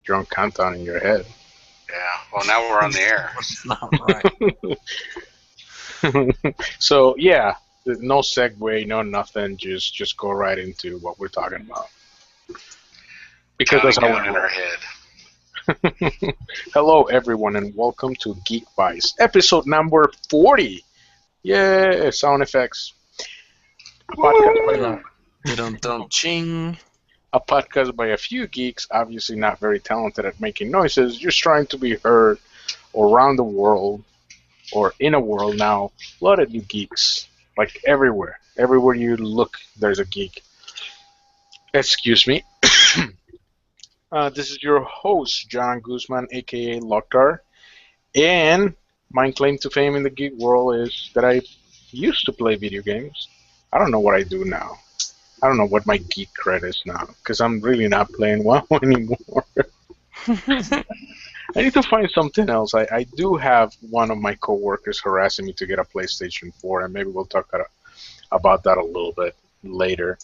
your own countdown in your head. Yeah. Well, now we're on the air. It's not right. So yeah, no segue, no nothing. Just go right into what we're talking about. Because Counting that's how down we in roll. our head. Hello, everyone, and welcome to Geek Vice, episode number 40. Yeah, sound effects. A podcast, Ching. a podcast by a few geeks, obviously not very talented at making noises, just trying to be heard around the world, or in a world now, flooded with geeks. Like everywhere. Everywhere you look, there's a geek. Excuse me. This is your host, John Guzman, aka Loktar. And my claim to fame in the geek world is that I used to play video games. I don't know what I do now. I don't know what my geek cred is now, because I'm really not playing WoW anymore. I need to find something else. I do have one of my coworkers harassing me to get a PlayStation 4, and maybe we'll talk about that a little bit later.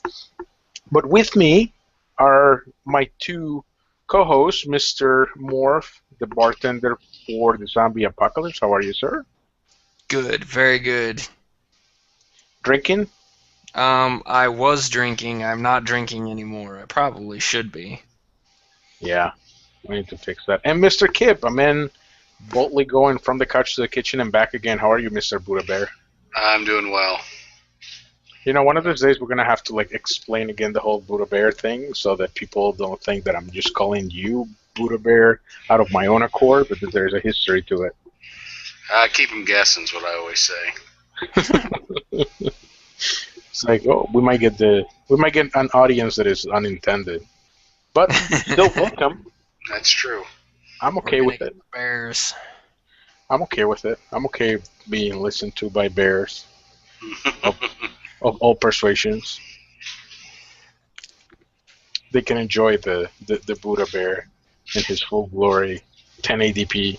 But with me are my two co-hosts, Mr. Morph, the bartender for the zombie apocalypse. How are you, sir? Good, very good. Drinking? I was drinking. I'm not drinking anymore. I probably should be. Yeah, we need to fix that. And Mr. Kip, a man boldly going from the couch to the kitchen and back again. How are you, Mr. Buddha Bear? I'm doing well. You know, one of those days we're gonna have to explain again the whole Buddha Bear thing, so that people don't think that I'm just calling you Buddha Bear out of my own accord, but that there's a history to it. Keep them guessing is what I always say. It's like, oh, we might get an audience that is unintended, but still welcome. That's true. I'm okay with it. Bears. I'm okay with it. I'm okay being listened to by bears of all persuasions. They can enjoy the Buddha Bear in his full glory, 1080p.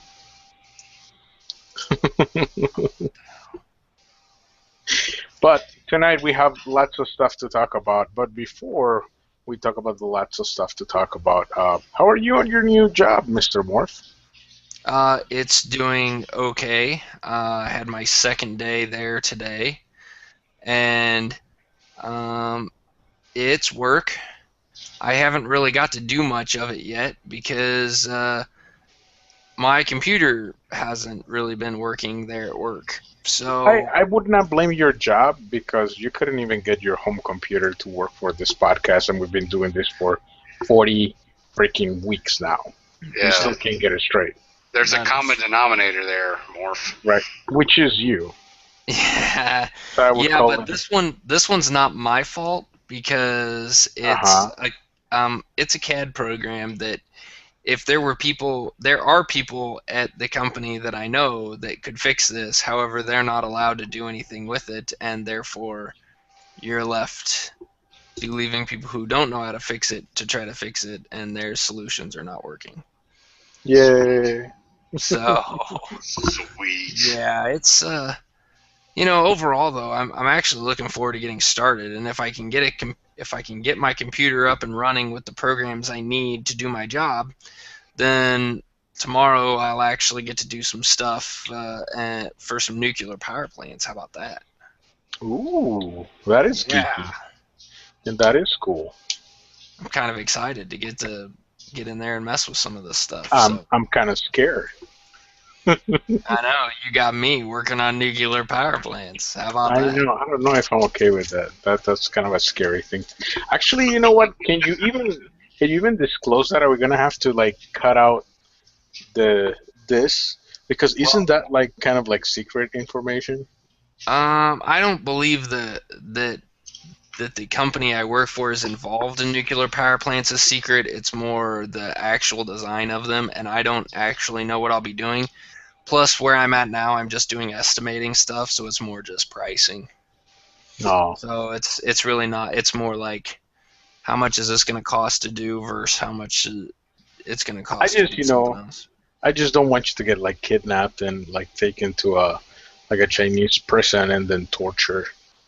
But tonight we have lots of stuff to talk about. But before we talk about the lots of stuff to talk about, how are you on your new job, Mr. Morph? It's doing okay. I had my second day there today, and it's work. I haven't really got to do much of it yet because my computer hasn't really been working there at work. So I would not blame your job, because you couldn't even get your home computer to work for this podcast, and we've been doing this for 40 freaking weeks now. Yeah. You still can't get it straight. There's a common denominator there, Morph. Right, which is you. yeah, So I would yeah, call but it- this one's not my fault because it's a CAD program that if there are people at the company that I know that could fix this. However, they're not allowed to do anything with it, and therefore you're left to leaving people who don't know how to fix it to try to fix it, and their solutions are not working. Yay. So Sweet. yeah, it's overall though, I'm actually looking forward to getting started, and if I can get my computer up and running with the programs I need to do my job, then tomorrow I'll actually get to do some stuff for some nuclear power plants. How about that? Ooh, that is geeky. Yeah, And that is cool. I'm kind of excited to get in there and mess with some of this stuff. I'm kind of scared. I know you got me working on nuclear power plants. How about I that? know. I don't know if I'm okay with that. That's kind of a scary thing. Actually, you know what? Can you even disclose that? Are we gonna have to cut out this? Because isn't that kind of secret information? I don't believe that the company I work for is involved in nuclear power plants is secret. It's more the actual design of them, and I don't actually know what I'll be doing. Plus, where I'm at now, I'm just doing estimating stuff, so it's more just pricing. No. So it's really not. It's more like how much is this going to cost to do versus how much it's going to cost. I just don't want you to get kidnapped and taken to a Chinese prison and then tortured.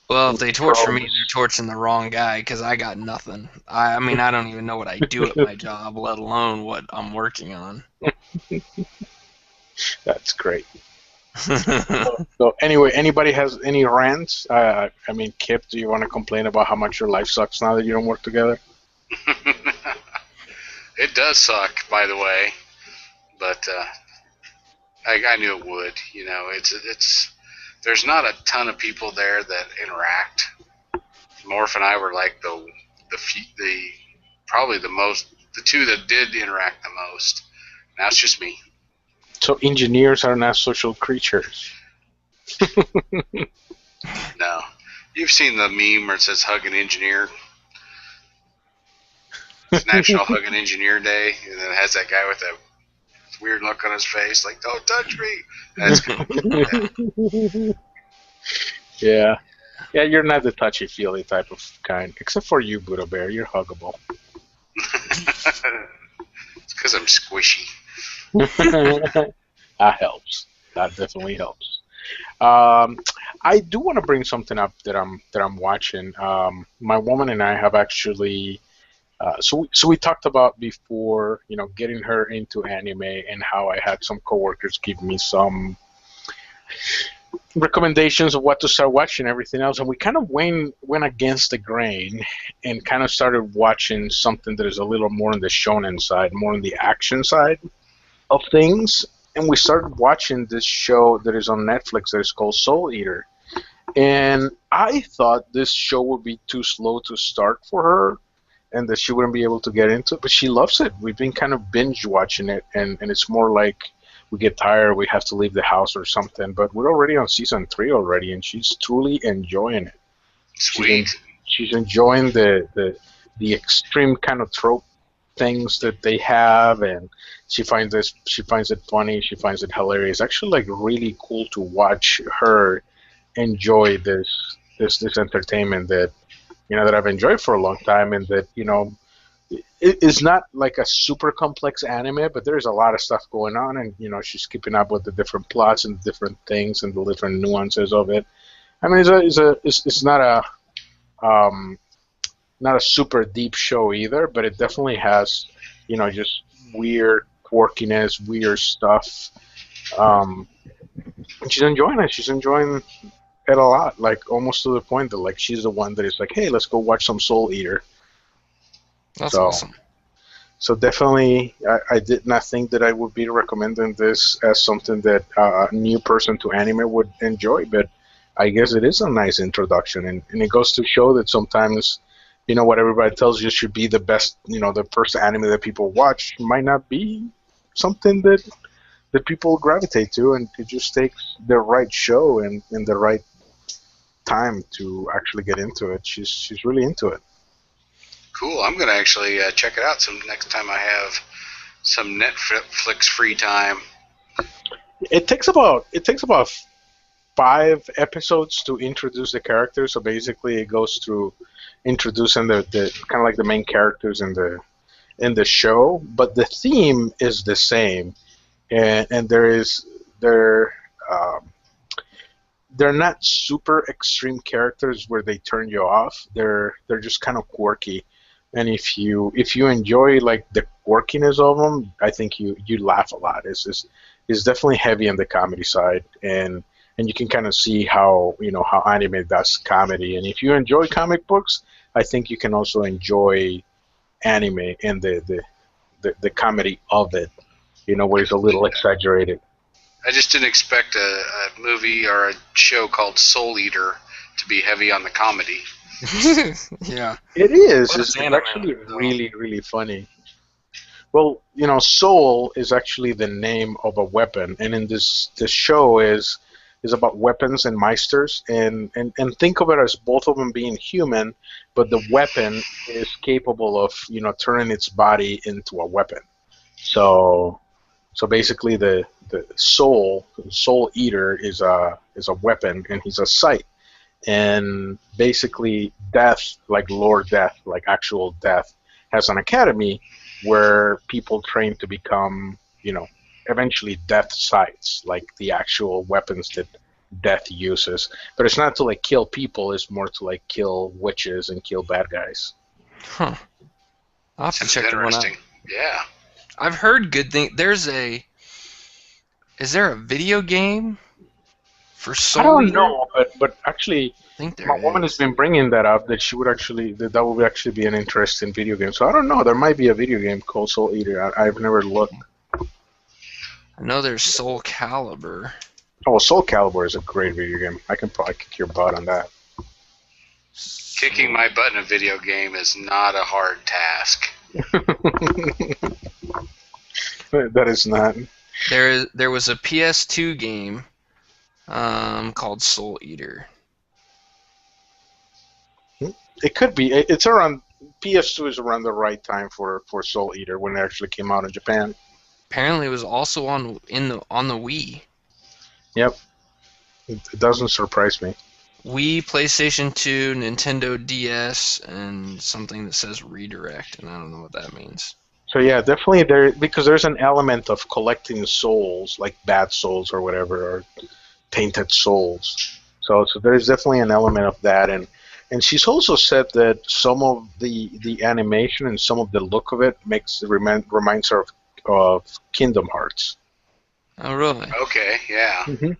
Well, if they torture me, they're torching the wrong guy because I got nothing. I mean, I don't even know what I do at my job, let alone what I'm working on. That's great. So anyway, anybody has any rants? I mean, Kip, do you want to complain about how much your life sucks now that you don't work together? It does suck, by the way, but I knew it would. You know, it's there's not a ton of people there that interact. Morph and I were like the probably the two that did interact the most. Now it's just me. So engineers are not social creatures. No, you've seen the meme where it says "Hug an Engineer." It's National Hug an Engineer Day, and then it has that guy with that weird look on his face, like "Don't touch me." That's cool. Yeah. Yeah, you're not the touchy-feely type of kind, except for you, Buddha Bear. You're huggable. It's because I'm squishy. That helps. That definitely helps. I do want to bring something up that I'm watching. My woman and I have actually. So we talked about before, you know, getting her into anime and how I had some coworkers give me some recommendations of what to start watching and everything else, and we kind of went against the grain and kind of started watching something that is a little more on the shonen side, more on the action side of things. And we started watching this show that is on Netflix that is called Soul Eater. And I thought this show would be too slow to start for her and that she wouldn't be able to get into it, but she loves it. We've been kind of binge watching it, and it's more like we get tired, we have to leave the house or something, but we're already on season 3 already, and she's truly enjoying it. Sweet. She's enjoying the extreme kind of trope things that they have, and she finds it funny, she finds it hilarious. Actually, like, really cool to watch her enjoy this entertainment that, you know, that I've enjoyed for a long time, and that, you know, it's not like a super complex anime, but there's a lot of stuff going on, and, you know, she's keeping up with the different plots and different things and the different nuances of it. I mean, it's not a super deep show either, but it definitely has, you know, just weird quirkiness, weird stuff. And she's enjoying it. She's enjoying it a lot, like almost to the point that, like, she's the one that is like, hey, let's go watch some Soul Eater. That's awesome. So definitely, I did not think that I would be recommending this as something that a new person to anime would enjoy, but I guess it is a nice introduction, and it goes to show that sometimes, you know, what everybody tells you should be the best, you know, the first anime that people watch might not be something that people gravitate to, and it just takes the right show and the right time to actually get into it. She's really into it. Cool. I'm gonna actually check it out some next time I have some Netflix free time. It takes about 5 episodes to introduce the characters. So basically, it goes through introducing the kind of like the main characters in the show, but the theme is the same, and they're not super extreme characters where they turn you off. They're just kind of quirky. And if you enjoy, like, the quirkiness of them, I think you laugh a lot. It's definitely heavy on the comedy side, and you can kind of see how, you know, how anime does comedy. And if you enjoy comic books, I think you can also enjoy anime and the comedy of it, you know, where it's a little exaggerated. I just didn't expect a movie or a show called Soul Eater to be heavy on the comedy. Yeah. It is. Well, It's actually really, really funny. Well, you know, soul is actually the name of a weapon, and in this show is about weapons and meisters, and think of it as both of them being human, but the weapon is capable of, you know, turning its body into a weapon. So basically, the soul eater is a weapon, and he's a sight. And basically, Death, like Lord Death, like actual Death, has an academy where people train to become, you know, eventually death sights, like the actual weapons that death uses. But it's not to like kill people; it's more to like kill witches and kill bad guys. Huh. I'll have to Sounds check that one out. interesting. Yeah. I've heard good things. Is there a video game for Soul I don't Eater? know, but actually, I think there my woman has is. been bringing that up that she would actually that would actually be an interesting video game. So I don't know. There might be a video game called Soul Eater. I've never looked. I know there's Soul Calibur. Oh, well, Soul Calibur is a great video game. I can probably kick your butt on that. Kicking my butt in a video game is not a hard task. That is not. There was a PS2 game called Soul Eater. It could be. It's around. PS2 is around the right time for Soul Eater when it actually came out in Japan. Apparently, it was also on the Wii. Yep. It doesn't surprise me. Wii, PlayStation 2, Nintendo DS, and something that says redirect, and I don't know what that means. So yeah, definitely because there's an element of collecting souls, like bad souls or whatever, or tainted souls. So there's definitely an element of that, and she's also said that some of the animation and some of the look of it reminds her of Kingdom Hearts. Oh, really? Okay, yeah. Mm-hmm.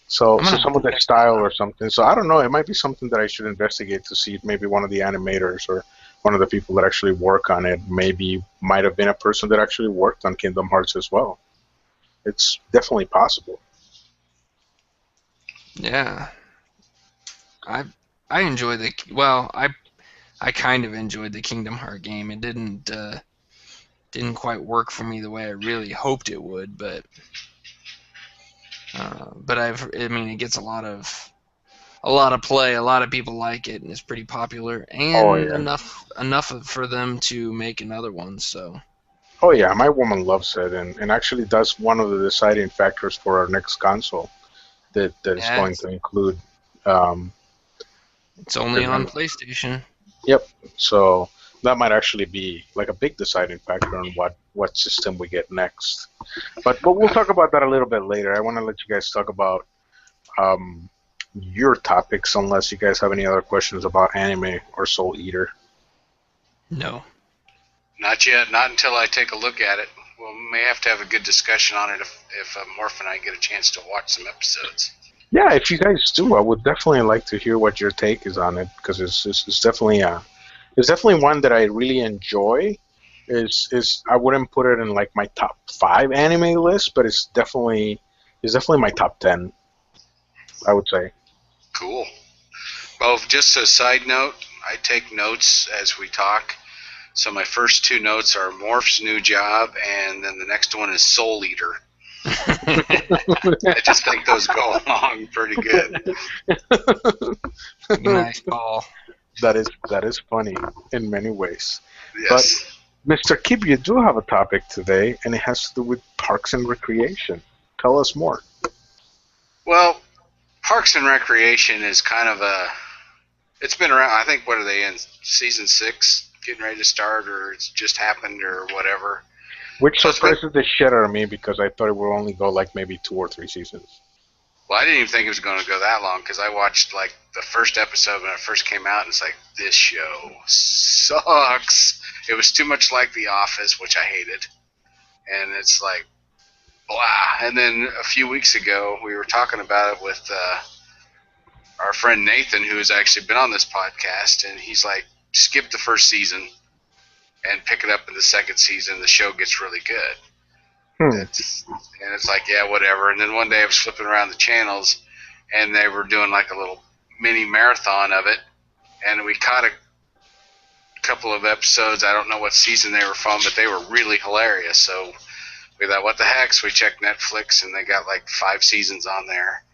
So some of the style or something. So I don't know. It might be something that I should investigate to see if maybe one of the animators or one of the people that actually work on it might have been a person that actually worked on Kingdom Hearts as well. It's definitely possible. Yeah. I enjoyed I kind of enjoyed the Kingdom Hearts game. It didn't quite work for me the way I really hoped it would, but it gets a lot of play. A lot of people like it, and it's pretty popular, and enough for them to make another one. So. Oh yeah, my woman loves it, and actually that's one of the deciding factors for our next console that is going to include. It's only on PlayStation. Yep. So that might actually be like a big deciding factor on what system we get next. But we'll talk about that a little bit later. I want to let you guys talk about your topics, unless you guys have any other questions about anime or Soul Eater. No. Not yet. Not until I take a look at it. We may have to have a good discussion on it if Morph and I get a chance to watch some episodes. Yeah, if you guys do, I would definitely like to hear what your take is on it, because it's definitely one that I really enjoy. Is I wouldn't put it in like my top 5 anime list, but it's definitely my top 10. I would say. Cool. Well, just a side note, I take notes as we talk. So my first 2 notes are Morph's new job, and then the next one is Soul Eater. I just think those go along pretty good. Nice call. That is funny in many ways. Yes. But Mr. Kib, you do have a topic today, and it has to do with Parks and Recreation. Tell us more. Well, Parks and Recreation is kind of it's been around, I think, what are they in, season 6, getting ready to start, or it's just happened, or whatever. Which surprises the shit out of me, because I thought it would only go like maybe 2 or 3 seasons. Well, I didn't even think it was going to go that long, because I watched like the first episode when it first came out, and it's like, this show sucks. It was too much like The Office, which I hated. And it's like, blah. And then a few weeks ago, we were talking about it with our friend Nathan, who has actually been on this podcast, and he's like, skip the first season and pick it up in the second season. The show gets really good. And it's like, yeah, whatever. And then one day I was flipping around the channels, and they were doing like a little mini marathon of it, and we caught a couple of episodes. I don't know what season they were from, but they were really hilarious. So we thought, what the heck? So we checked Netflix, and they got like 5 seasons on there.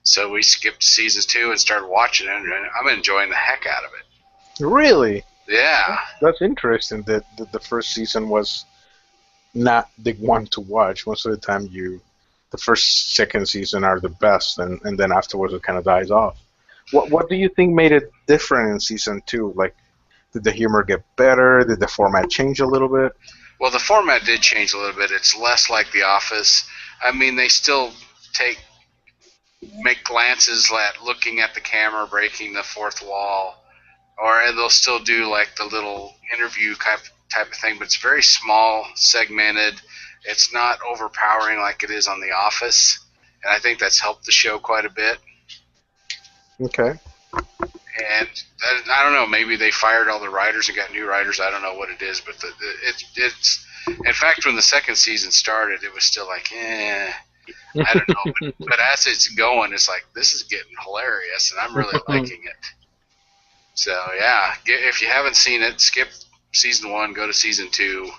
So we skipped season 2 and started watching it, and I'm enjoying the heck out of it. Really? Yeah. That's interesting that the first season was not the one to watch. Most of the time, the first, second season are the best, and then afterwards it kind of dies off. What do you think made it different in season 2? Like, did the humor get better? Did the format change a little bit? Well, the format did change a little bit. It's less like The Office. I mean, they still take make glances at looking at the camera, breaking the fourth wall, or they'll still do like the little interview type of thing, but it's very small, segmented. It's not overpowering like it is on The Office, and I think that's helped the show quite a bit. Okay. And I don't know, maybe they fired all the writers and got new writers. I don't know what it is, but it's. In fact, when the second season started, it was still like, I don't know. But as it's going, it's like, this is getting hilarious, and I'm really liking it. So, yeah, if you haven't seen it, skip season 1, go to season 2,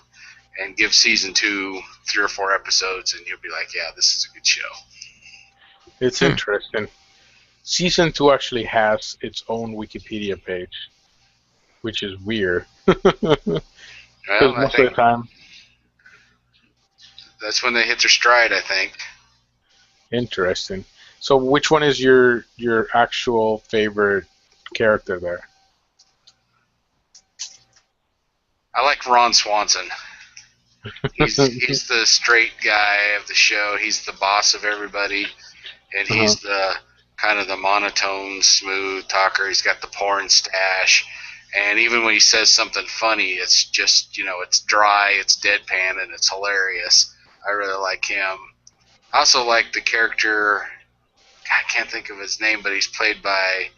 and give season 2 3 or 4 episodes, and you'll be like, yeah, this is a good show. It's interesting. Season 2 actually has its own Wikipedia page, which is weird. Well, most of the time. That's when they hit their stride, I think. Interesting. So which one is your actual favorite character there? I like Ron Swanson. He's the straight guy of the show. He's the boss of everybody, and he's the kind of the monotone, smooth talker. He's got the porn stash, and even when he says something funny, it's just, it's dry, it's deadpan, and it's hilarious. I really like him. I also like the character, I can't think of his name, but he's played by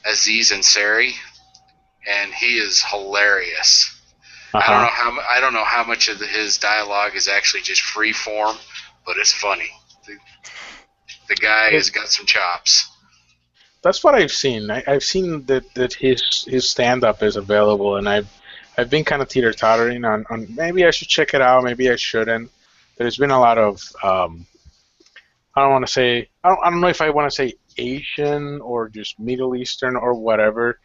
Aziz Ansari, and he is hilarious. I don't know how much of his dialogue is actually just free form, but it's funny. The guy has got some chops. That's what I've seen. I've seen that his stand-up is available, and I've been kind of teeter-tottering on maybe I should check it out, maybe I shouldn't. There's been a lot of I don't know if I want to say Asian or just Middle Eastern or whatever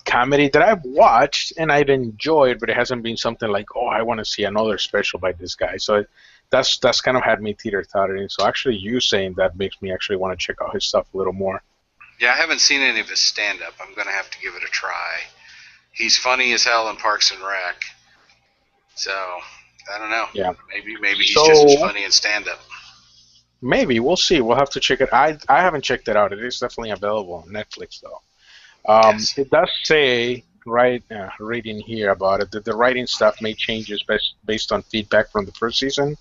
comedy that I've watched and I've enjoyed, but it hasn't been something like, oh, I want to see another special by this guy. So that's kind of had me teeter-tottering. So actually you saying that makes me actually want to check out his stuff a little more. Yeah, I haven't seen any of his stand-up. I'm going to have to give it a try. He's funny as hell in Parks and Rec. So, I don't know. Yeah. Maybe he's just as funny in stand-up. Maybe. We'll see. We'll have to check it. I haven't checked it out. It is definitely available on Netflix, though. Yes. It does say, reading here about it, that the writing staff made changes based on feedback from the first season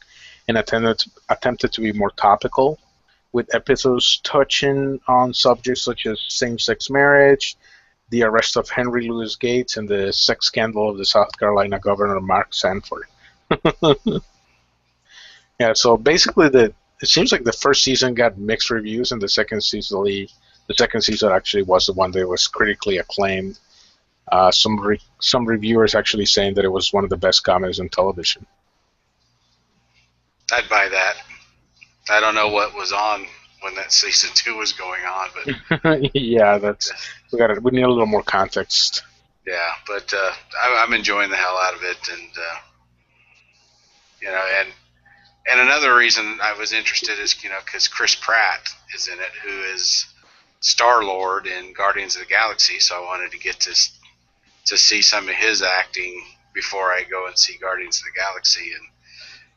and attempted to be more topical, with episodes touching on subjects such as same-sex marriage, the arrest of Henry Louis Gates, and the sex scandal of the South Carolina governor Mark Sanford. Yeah, so basically it seems like the first season got mixed reviews, and the second season actually was the one that was critically acclaimed. Some reviewers actually saying that it was one of the best comedies on television. I'd buy that. I don't know what was on when that season 2 was going on, but yeah, we need a little more context. Yeah, but I'm enjoying the hell out of it, and and another reason I was interested is because Chris Pratt is in it, who is Star-Lord in Guardians of the Galaxy, so I wanted to get to see some of his acting before I go and see Guardians of the Galaxy, and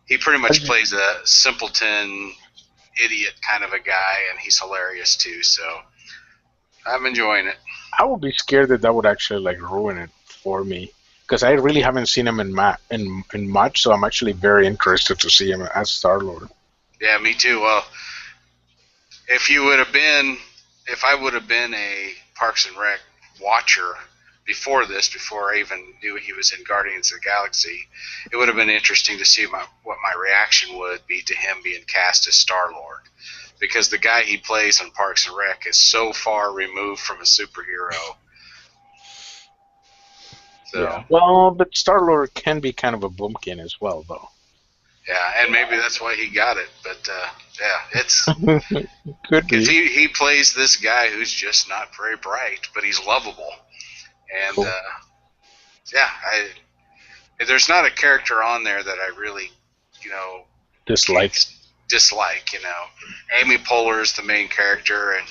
he pretty much plays a simpleton, idiot kind of a guy, and he's hilarious too, so I'm enjoying it. I would be scared that would actually ruin it for me, because I really haven't seen him in much, so I'm actually very interested to see him as Star-Lord. Yeah, me too. Well, if I would have been a Parks and Rec watcher before I even knew he was in Guardians of the Galaxy, it would have been interesting to see what my reaction would be to him being cast as Star-Lord, because the guy he plays on Parks and Rec is so far removed from a superhero. So, yeah. Well, but Star-Lord can be kind of a boomkin as well, though. Yeah, and maybe that's why he got it, but yeah, it's could be. He plays this guy who's just not very bright, but he's lovable. And cool. Yeah, there's not a character on there that I really, dislike. Amy Poehler is the main character, and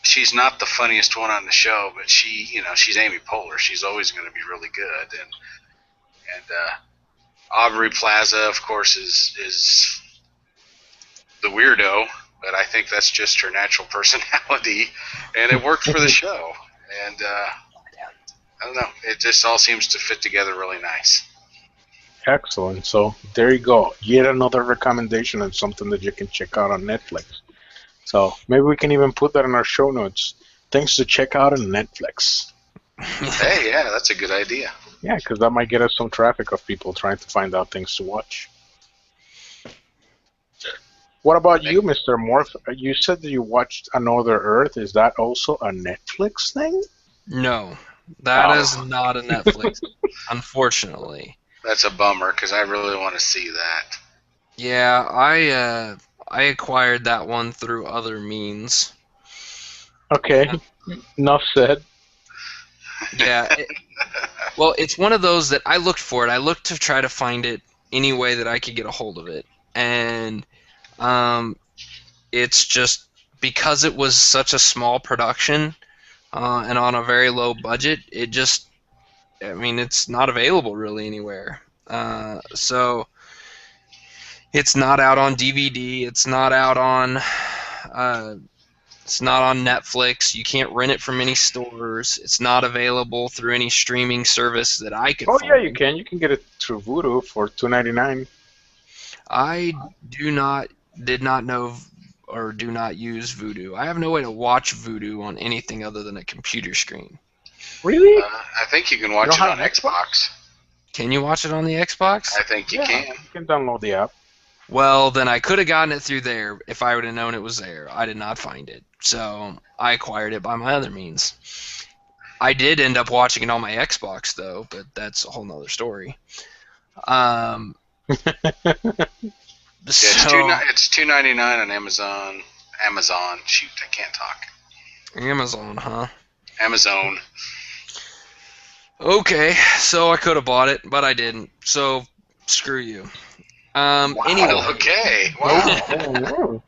she's not the funniest one on the show, but she's Amy Poehler. She's always going to be really good, and Aubrey Plaza, of course, is the weirdo, but I think that's just her natural personality, and it worked for the show. And I don't know, it just all seems to fit together really nice. Excellent. So there you go. Yet another recommendation and something that you can check out on Netflix. So maybe we can even put that in our show notes. Things to check out on Netflix. Hey, yeah, that's a good idea. Yeah, because that might get us some traffic of people trying to find out things to watch. What about you, Mr. Morph? You said that you watched Another Earth. Is that also a Netflix thing? No, that is not a Netflix, unfortunately. That's a bummer because I really want to see that. Yeah, I acquired that one through other means. Okay, enough said. Yeah, well, it's one of those that I looked for it. I looked to try to find it any way that I could get a hold of it, and it's just because it was such a small production and on a very low budget. It just, I mean, it's not available really anywhere. So it's not out on DVD. It's not out on. It's not on Netflix. You can't rent it from any stores. Not available through any streaming service that I could find. Oh, yeah, you can. You can get it through Vudu for $2.99. I did not know or do not use Vudu. I have no way to watch Vudu on anything other than a computer screen. Really? I think you can watch it on Xbox. Can you watch it on the Xbox? I think you can. You can download the app. Well, then I could have gotten it through there if I would have known it was there. I did not find it, so I acquired it by my other means. I did end up watching it on my Xbox, though, but that's a whole nother story. It's $2.99 on Amazon. Amazon. Shoot, I can't talk. Amazon, huh? Amazon. Okay, so I could have bought it, but I didn't. So screw you. Wow, anyway. Okay. Wow.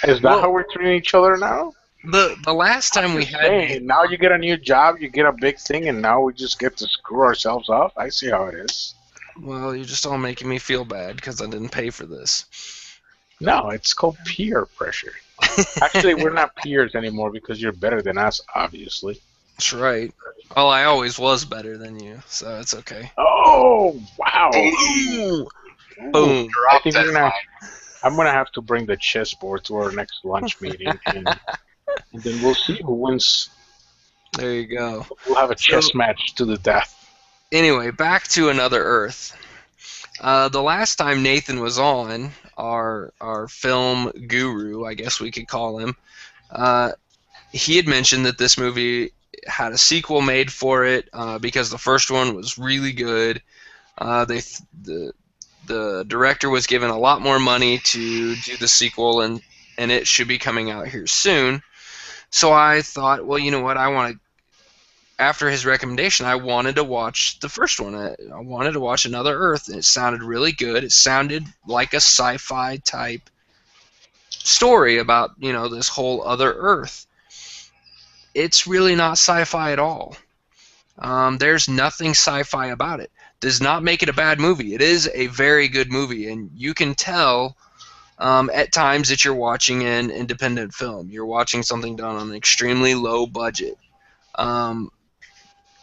Is that how we're treating each other now? The last time we had... Now you get a new job, you get a big thing, and now we just get to screw ourselves off? I see how it is. Well, you're just all making me feel bad because I didn't pay for this. No, it's called peer pressure. Actually, we're not peers anymore because you're better than us, obviously. That's right. Well, I always was better than you, so it's okay. Oh, wow. Boom. Boom. I think I'm going to have to bring the chessboard to our next lunch meeting, and then we'll see who wins. There you go. We'll have a chess match to the death. Anyway, back to Another Earth. The last time Nathan was on, our film guru, I guess we could call him, he had mentioned that this movie had a sequel made for it because the first one was really good. The director was given a lot more money to do the sequel, and it should be coming out here soon. So I thought, well, you know what, after his recommendation, I wanted to watch the first one. I wanted to watch Another Earth, and it sounded really good. It sounded like a sci-fi type story about, this whole other Earth. It's really not sci-fi at all. There's nothing sci-fi about it. Does not make it a bad movie. It is a very good movie, and you can tell at times that you're watching an independent film. You're watching something done on an extremely low budget.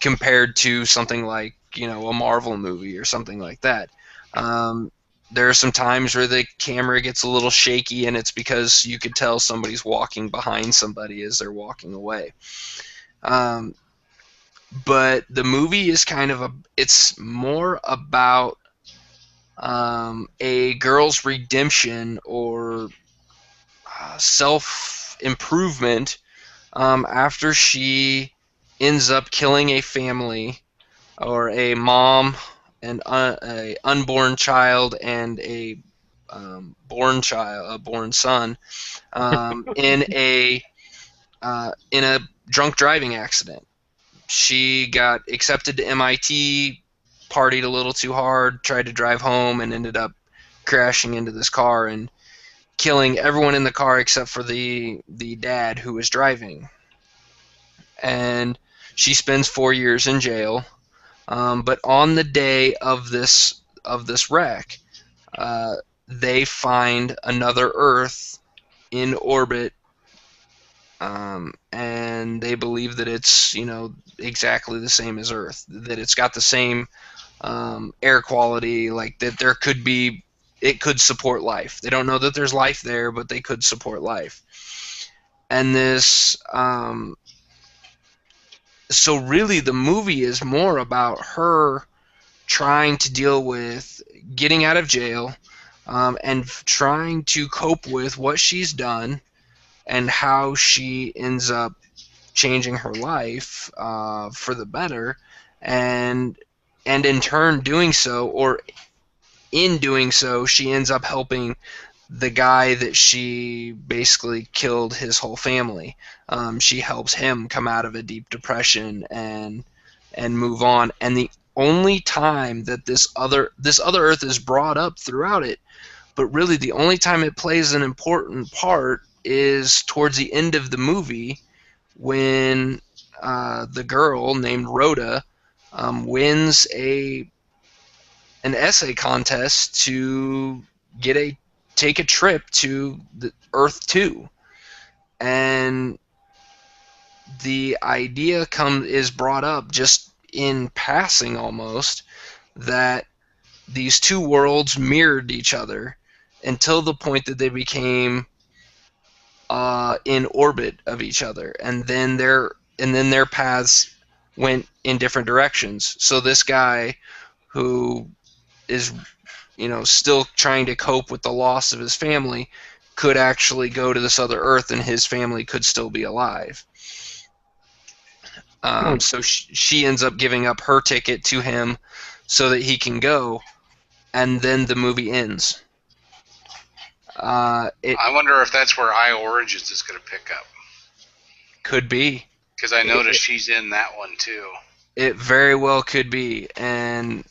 Compared to something like, a Marvel movie or something like that. There are some times where the camera gets a little shaky, and it's because you could tell somebody's walking behind somebody as they're walking away. But the movie is it's more about a girl's redemption or self-improvement after she ends up killing a family, or a mom and a unborn child and a born son in a drunk driving accident. She got accepted to MIT, partied a little too hard, tried to drive home, and ended up crashing into this car and killing everyone in the car except for the dad who was driving. And she spends 4 years in jail. But on the day of this wreck, they find another Earth in orbit, and they believe that it's exactly the same as Earth, that it's got the same air quality, like that it could support life. They don't know that there's life there, but they could support life. And this, so really the movie is more about her trying to deal with getting out of jail, and trying to cope with what she's done and how she ends up changing her life for the better, and in turn doing so, or in doing so, she ends up helping the guy that she basically killed his whole family. She helps him come out of a deep depression and move on. And the only time that this other Earth is brought up throughout it, but really the only time it plays an important part is towards the end of the movie, when the girl named Rhoda wins an essay contest to take a trip to the Earth 2, and the idea is brought up just in passing almost, that these two worlds mirrored each other until the point that they became in orbit of each other, and then their paths went in different directions. So this guy who is still trying to cope with the loss of his family could actually go to this other Earth, and his family could still be alive. So she ends up giving up her ticket to him so that he can go, and then the movie ends. I wonder if that's where I Origins is going to pick up. Could be. Because I noticed she's in that one too. It very well could be, and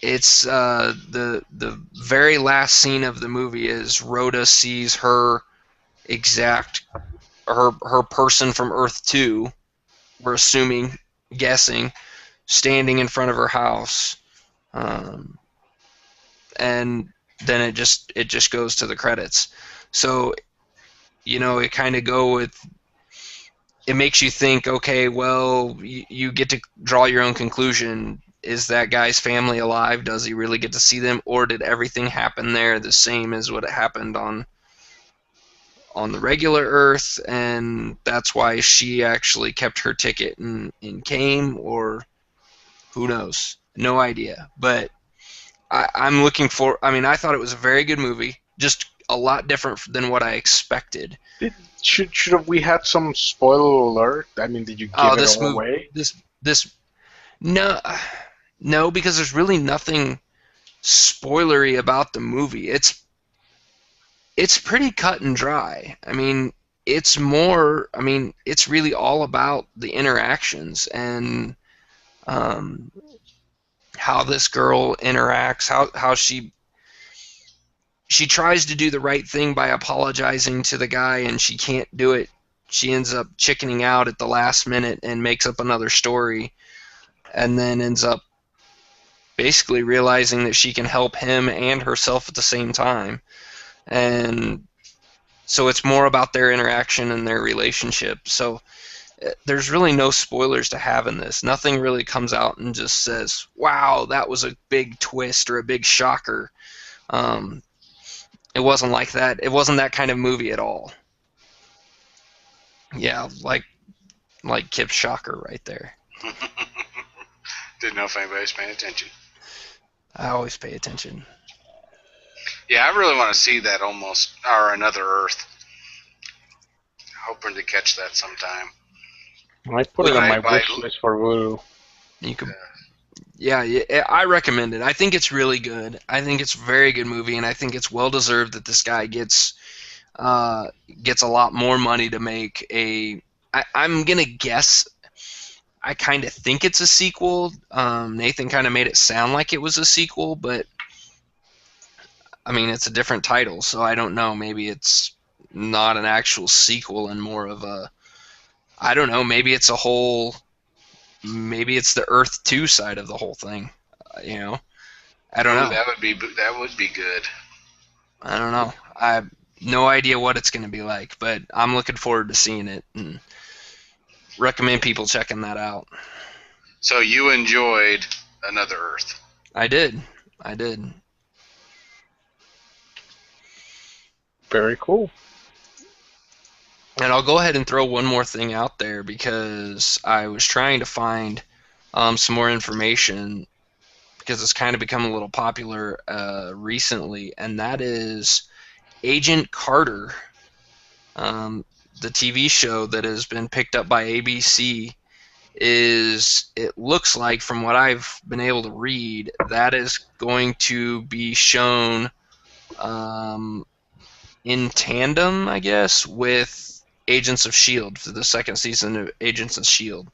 it's the very last scene of the movie is Rhoda sees her person from Earth 2, we're guessing, standing in front of her house, and then it just goes to the credits. So it kind of it makes you think, okay, well, you get to draw your own conclusion. Is that guy's family alive? Does he really get to see them, or did everything happen there the same as what happened on the regular Earth, and that's why she actually kept her ticket and came, or who knows? No idea. But I'm looking for. I mean, I thought it was a very good movie, just a lot different than what I expected. Should we had some spoiler alert? I mean, did you give it all away? No, because there's really nothing spoilery about the movie. It's pretty cut and dry. I mean, it's really all about the interactions and how this girl interacts, how she tries to do the right thing by apologizing to the guy, and she can't do it. She ends up chickening out at the last minute and makes up another story, and then ends up basically realizing that she can help him and herself at the same time. And so it's more about their interaction and their relationship. So there's really no spoilers to have in this. Nothing really comes out and just says, wow, that was a big twist or a big shocker. It wasn't like that. It wasn't that kind of movie at all. Yeah, like Kip's shocker right there. Didn't know if anybody's paying attention. I always pay attention. Yeah, I really want to see that or Another Earth. Hoping to catch that sometime. I put it on my wish list for Voodoo. You could. Yeah, I recommend it. I think it's really good. I think it's a very good movie, and I think it's well deserved that this guy gets a lot more money to make I'm gonna guess. I kind of think it's a sequel. Nathan kind of made it sound like it was a sequel, but I mean, it's a different title, so I don't know. Maybe it's not an actual sequel and more of a, I don't know, maybe it's the Earth 2 side of the whole thing. I don't know. That would be good. I don't know. I have no idea what it's going to be like, but I'm looking forward to seeing it and recommend people checking that out. So you enjoyed Another Earth. I did. I did. Very cool. And I'll go ahead and throw one more thing out there because I was trying to find some more information because it's kind of become a little popular recently, and that is Agent Carter, the TV show that has been picked up by ABC. It looks like, from what I've been able to read, that is going to be shown in tandem, I guess, with Agents of S.H.I.E.L.D. for the second season of Agents of S.H.I.E.L.D.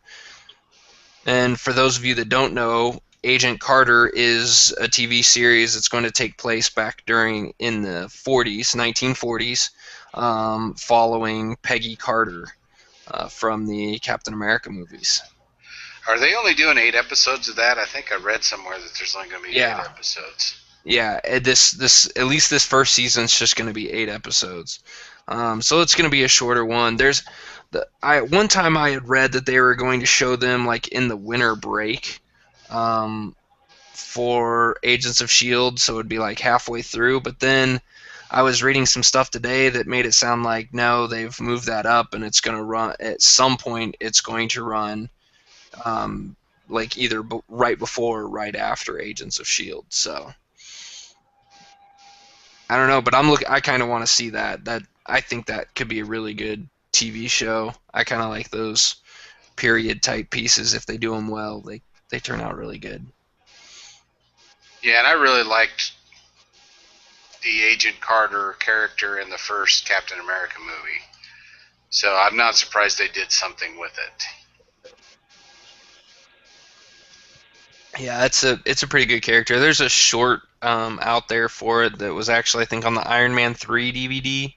And for those of you that don't know, Agent Carter is a TV series that's going to take place back in the 1940s, following Peggy Carter from the Captain America movies. Are they only doing 8 episodes of that? I think I read somewhere that there's only going to be 8 episodes. Yeah, this at least this first season's just going to be 8 episodes. So it's going to be a shorter one. One time I had read that they were going to show them like in the winter break for Agents of S.H.I.E.L.D., so it would be like halfway through. But then I was reading some stuff today that made it sound like no, they've moved that up and it's going to run at some point. It's going to run like either right before or right after Agents of S.H.I.E.L.D. So I don't know, but I kind of want to see that. I think that could be a really good TV show. I kind of like those period type pieces. If they do them well, they turn out really good. Yeah, and I really liked the Agent Carter character in the first Captain America movie. So I'm not surprised they did something with it. Yeah, it's a pretty good character. There's a short out there for it that was actually, I think, on the Iron Man 3 DVD.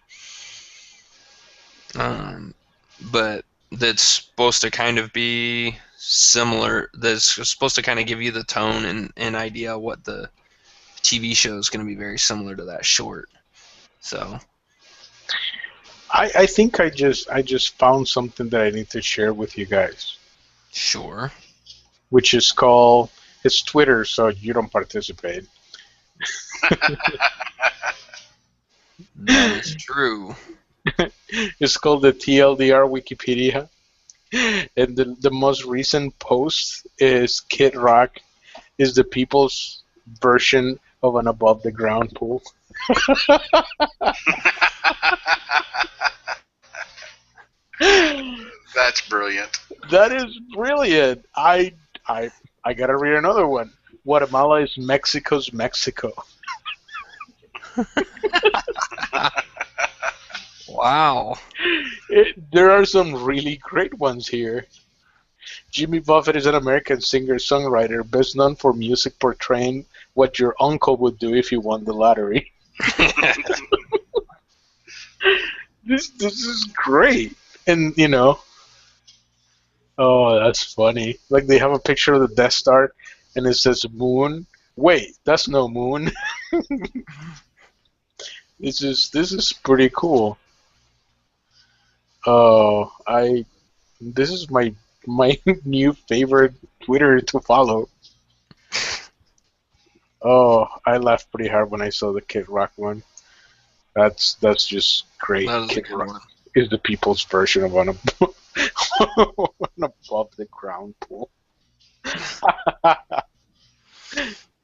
But that's supposed to kind of be similar. That's supposed to kind of give you the tone and idea what the TV show is going to be, very similar to that short. So I think I just found something that I need to share with you guys. Sure. Which is called, it's Twitter, so you don't participate. That is true. It's called the TLDR Wikipedia. And the most recent post is Kid Rock is the people's version of an above the ground pool. That's brilliant. That is brilliant. I gotta read another one. Guatemala is Mexico's Mexico. Wow. There are some really great ones here. Jimmy Buffett is an American singer-songwriter best known for music portraying what your uncle would do if he won the lottery. This is great. And, oh, that's funny. Like, they have a picture of the Death Star, and it says moon. Wait, that's no moon. This is pretty cool. Oh, this is my new favorite Twitter to follow. Oh, I laughed pretty hard when I saw the Kid Rock one. That's just great. That is Kid a good Rock one. is the people's version of an above the ground pool.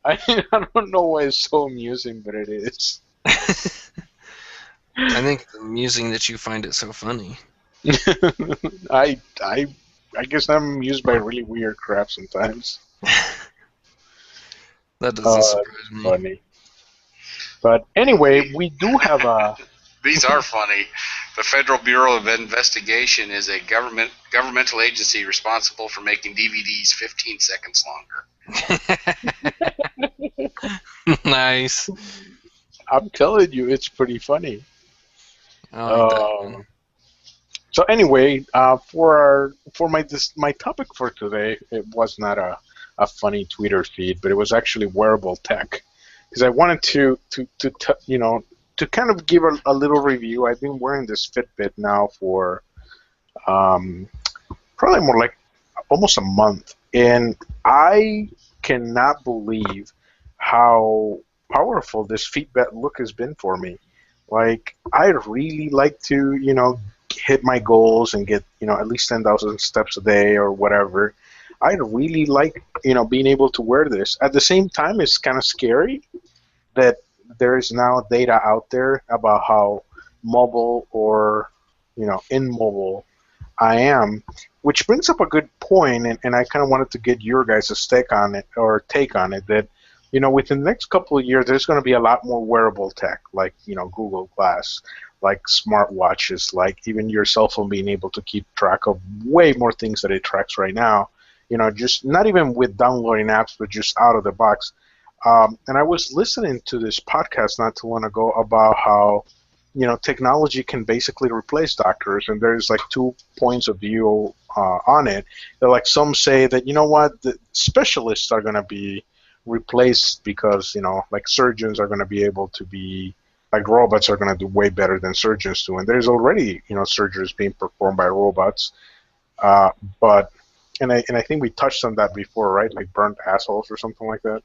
I don't know why it's so amusing, but it is. I think it's amusing that you find it so funny. I guess I'm amused by really weird crap sometimes. That doesn't surprise me. Funny. But anyway, we do have a. These are funny. The Federal Bureau of Investigation is a governmental agency responsible for making DVDs 15 seconds longer. Nice. I'm telling you, it's pretty funny. I like that one. So anyway, for my topic for today, it was not a funny Twitter feed, but it was actually wearable tech, because I wanted to to kind of give a little review, I've been wearing this Fitbit now for probably more like almost a month, and I cannot believe how powerful this Fitbit look has been for me. Like, I really like to, hit my goals and get, at least 10,000 steps a day or whatever. I really like, being able to wear this. At the same time, it's kind of scary that there is now data out there about how mobile or, immobile I am, which brings up a good point, and I kind of wanted to get your guys' take on it, that, within the next couple of years, there's going to be a lot more wearable tech, like, Google Glass, like smartwatches, like even your cell phone being able to keep track of way more things that it tracks right now, just not even with downloading apps, but just out of the box. And I was listening to this podcast not too long ago about how, technology can basically replace doctors, and there's like 2 points of view on it. They're like, some say that, the specialists are going to be replaced because, like surgeons are going to be able to be, like robots are going to do way better than surgeons do, and there's already, surgeries being performed by robots. But I think we touched on that before, right? Like burnt assholes or something like that.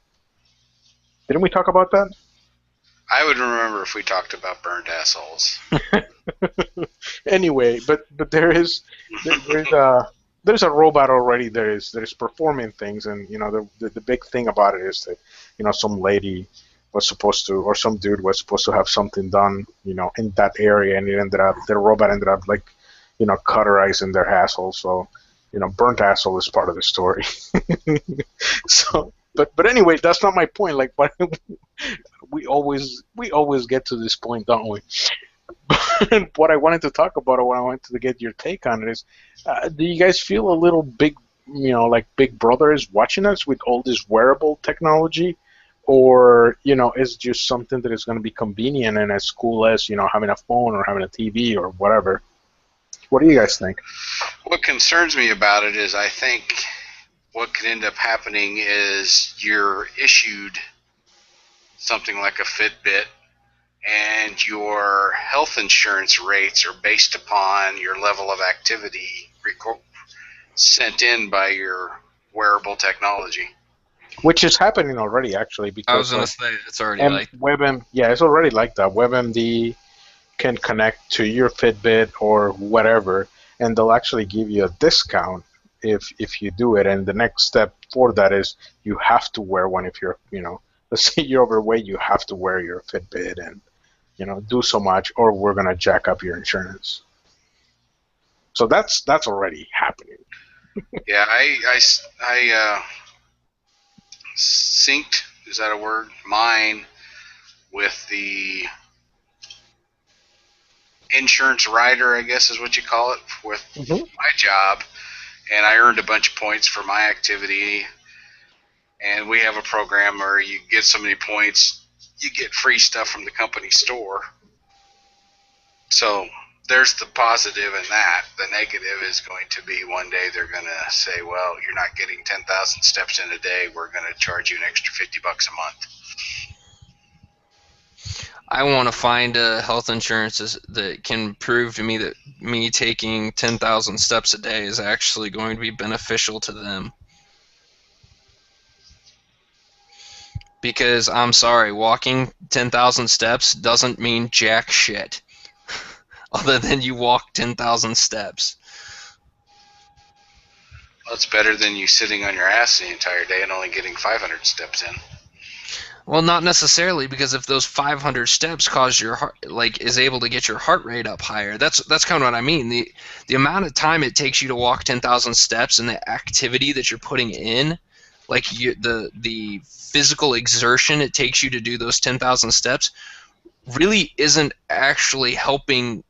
Didn't we talk about that? I would remember if we talked about burned assholes. Anyway, but there's a robot already that is performing things, and the big thing about it is that some lady was supposed to, or some dude was supposed to have something done in that area, and the robot ended up like cauterizing their asshole. So burnt asshole is part of the story. So. But anyway, that's not my point. Like, but we always get to this point, don't we? But what I wanted to talk about, or what I wanted to get your take on it is, do you guys feel a little big, like Big Brother is watching us with all this wearable technology, or is it just something that is going to be convenient and as cool as having a phone or having a TV or whatever? What do you guys think? What concerns me about it is I think what could end up happening is you're issued something like a Fitbit, and your health insurance rates are based upon your level of activity sent in by your wearable technology. Which is happening already, actually. Because I was going to say, it's already like WebMD, yeah, it's already like that. WebMD can connect to your Fitbit or whatever, and they'll actually give you a discount if you do it. And the next step for that is you have to wear one. If you're, let's say you're overweight, you have to wear your Fitbit and, do so much, or we're going to jack up your insurance. So that's already happening. Yeah, I synced, is that a word? Mine with the insurance rider, I guess is what you call it, with my job. And I earned a bunch of points for my activity. And we have a program where you get so many points, you get free stuff from the company store. So there's the positive in that. The negative is going to be one day they're going to say, well, you're not getting 10,000 steps in a day. We're going to charge you an extra $50 a month. I want to find a health insurance that can prove to me that me taking 10,000 steps a day is actually going to be beneficial to them. Because I'm sorry, walking 10,000 steps doesn't mean jack shit, other than you walk 10,000 steps. Well, it's better than you sitting on your ass the entire day and only getting 500 steps in. Well, not necessarily, because if those 500 steps cause your heart, is able to get your heart rate up higher, that's kind of what I mean. The amount of time it takes you to walk 10,000 steps and the activity that you're putting in, the physical exertion it takes you to do those 10,000 steps, really isn't actually helping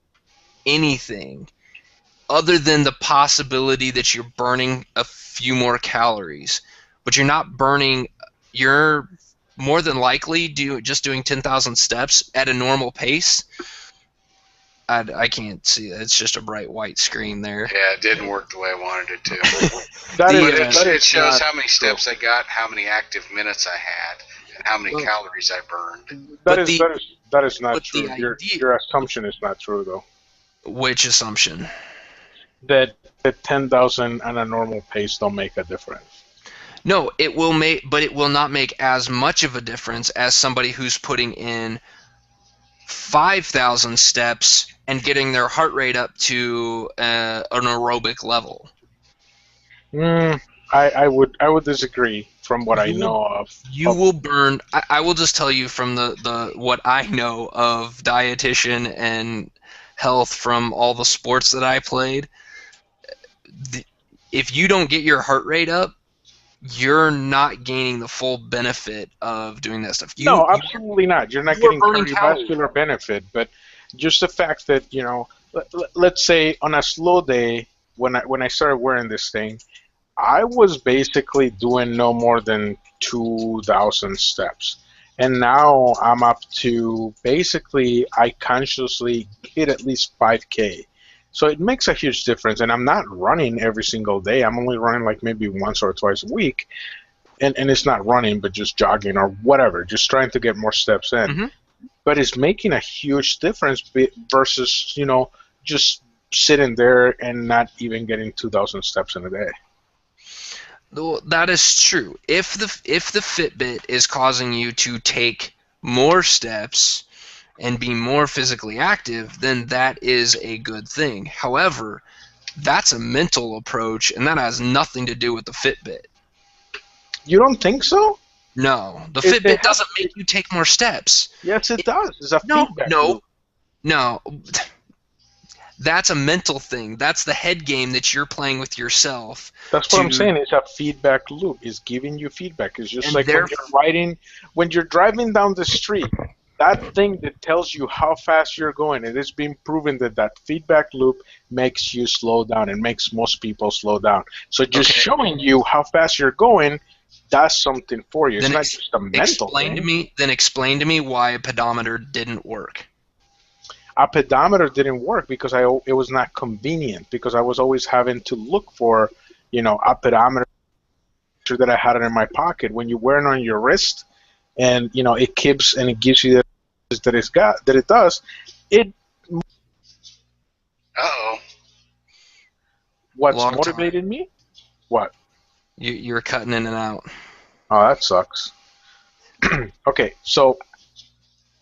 anything other than the possibility that you're burning a few more calories. But you're not burning, you're more than likely just doing 10,000 steps at a normal pace. I can't see it. It's just a bright white screen there. Yeah, it didn't work the way I wanted it to. That The, is, But that it is shows not how many true. steps I got, how many active minutes I had, and how many Well, calories I burned. But That is not but true. the Your idea, your assumption is not true though. which assumption? That 10,000 on a normal pace don't make a difference. No, it will make, but it will not make as much of a difference as somebody who's putting in 5,000 steps and getting their heart rate up to an aerobic level. I would disagree from what I know of. You will burn. I will just tell you from the what I know of dietitian and health from all the sports that I played. If you don't get your heart rate up, you're not gaining the full benefit of doing that stuff. No, absolutely not. You're not you are getting burning cardiovascular benefit, but just the fact that, let's say on a slow day when I started wearing this thing, I was basically doing no more than 2,000 steps. And now I'm up to basically I consciously hit at least 5K. So it makes a huge difference. And I'm not running every single day. I'm only running like maybe once or twice a week. And it's not running, but just jogging or whatever, just trying to get more steps in. Mm-hmm. But it's making a huge difference versus, just sitting there and not even getting 2,000 steps in a day. Well, that is true. If the Fitbit is causing you to take more steps and be more physically active, then that is a good thing. However, that's a mental approach, and that has nothing to do with the Fitbit. You don't think so? No, the Fitbit doesn't make you take more steps. Yes, it does. It's a feedback loop. No. That's a mental thing. That's the head game that you're playing with yourself. That's what I'm saying. It's a feedback loop. It's giving you feedback. It's just like when you're driving down the street, that thing that tells you how fast you're going, it has been proven that feedback loop makes you slow down and makes most people slow down. So just showing you how fast you're going does something for you. It's not just a mental thing. Then explain to me why a pedometer didn't work. A pedometer didn't work because it was not convenient, because I was always having to look for, a pedometer that I had it in my pocket. When you wear it on your wrist, and it keeps and it gives you that it does. What's motivated me? What? You're cutting in and out. Oh, that sucks. Okay, so.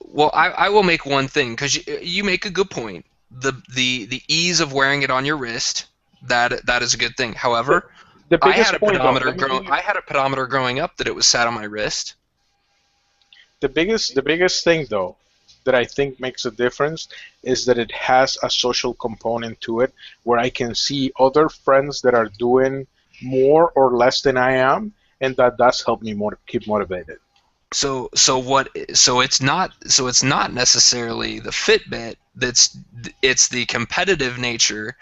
Well, I will make one thing, because you make a good point. The ease of wearing it on your wrist, that is a good thing. However, I had a pedometer growing up that it was sat on my wrist. The biggest thing though that I think makes a difference is that it has a social component to it, where I can see other friends that are doing more or less than I am, and that does help me keep motivated. So it's not necessarily the Fitbit it's the competitive nature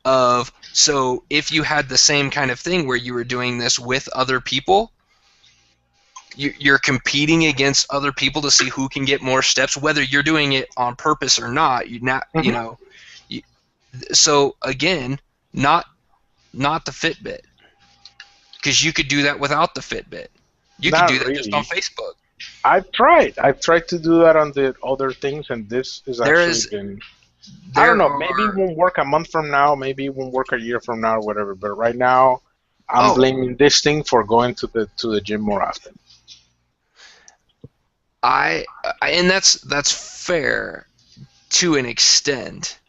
of, so if you had the same kind of thing where you were doing this with other people, you're competing against other people to see who can get more steps, whether you're doing it on purpose or not. So again, not the Fitbit, because you could do that without the Fitbit. You could do that just on Facebook. I've tried to do that on the other things, and this is actually been. I don't know. Maybe it won't work a month from now. Maybe it won't work a year from now, or whatever. But right now, I'm blaming this thing for going to the gym more often. And that's fair to an extent.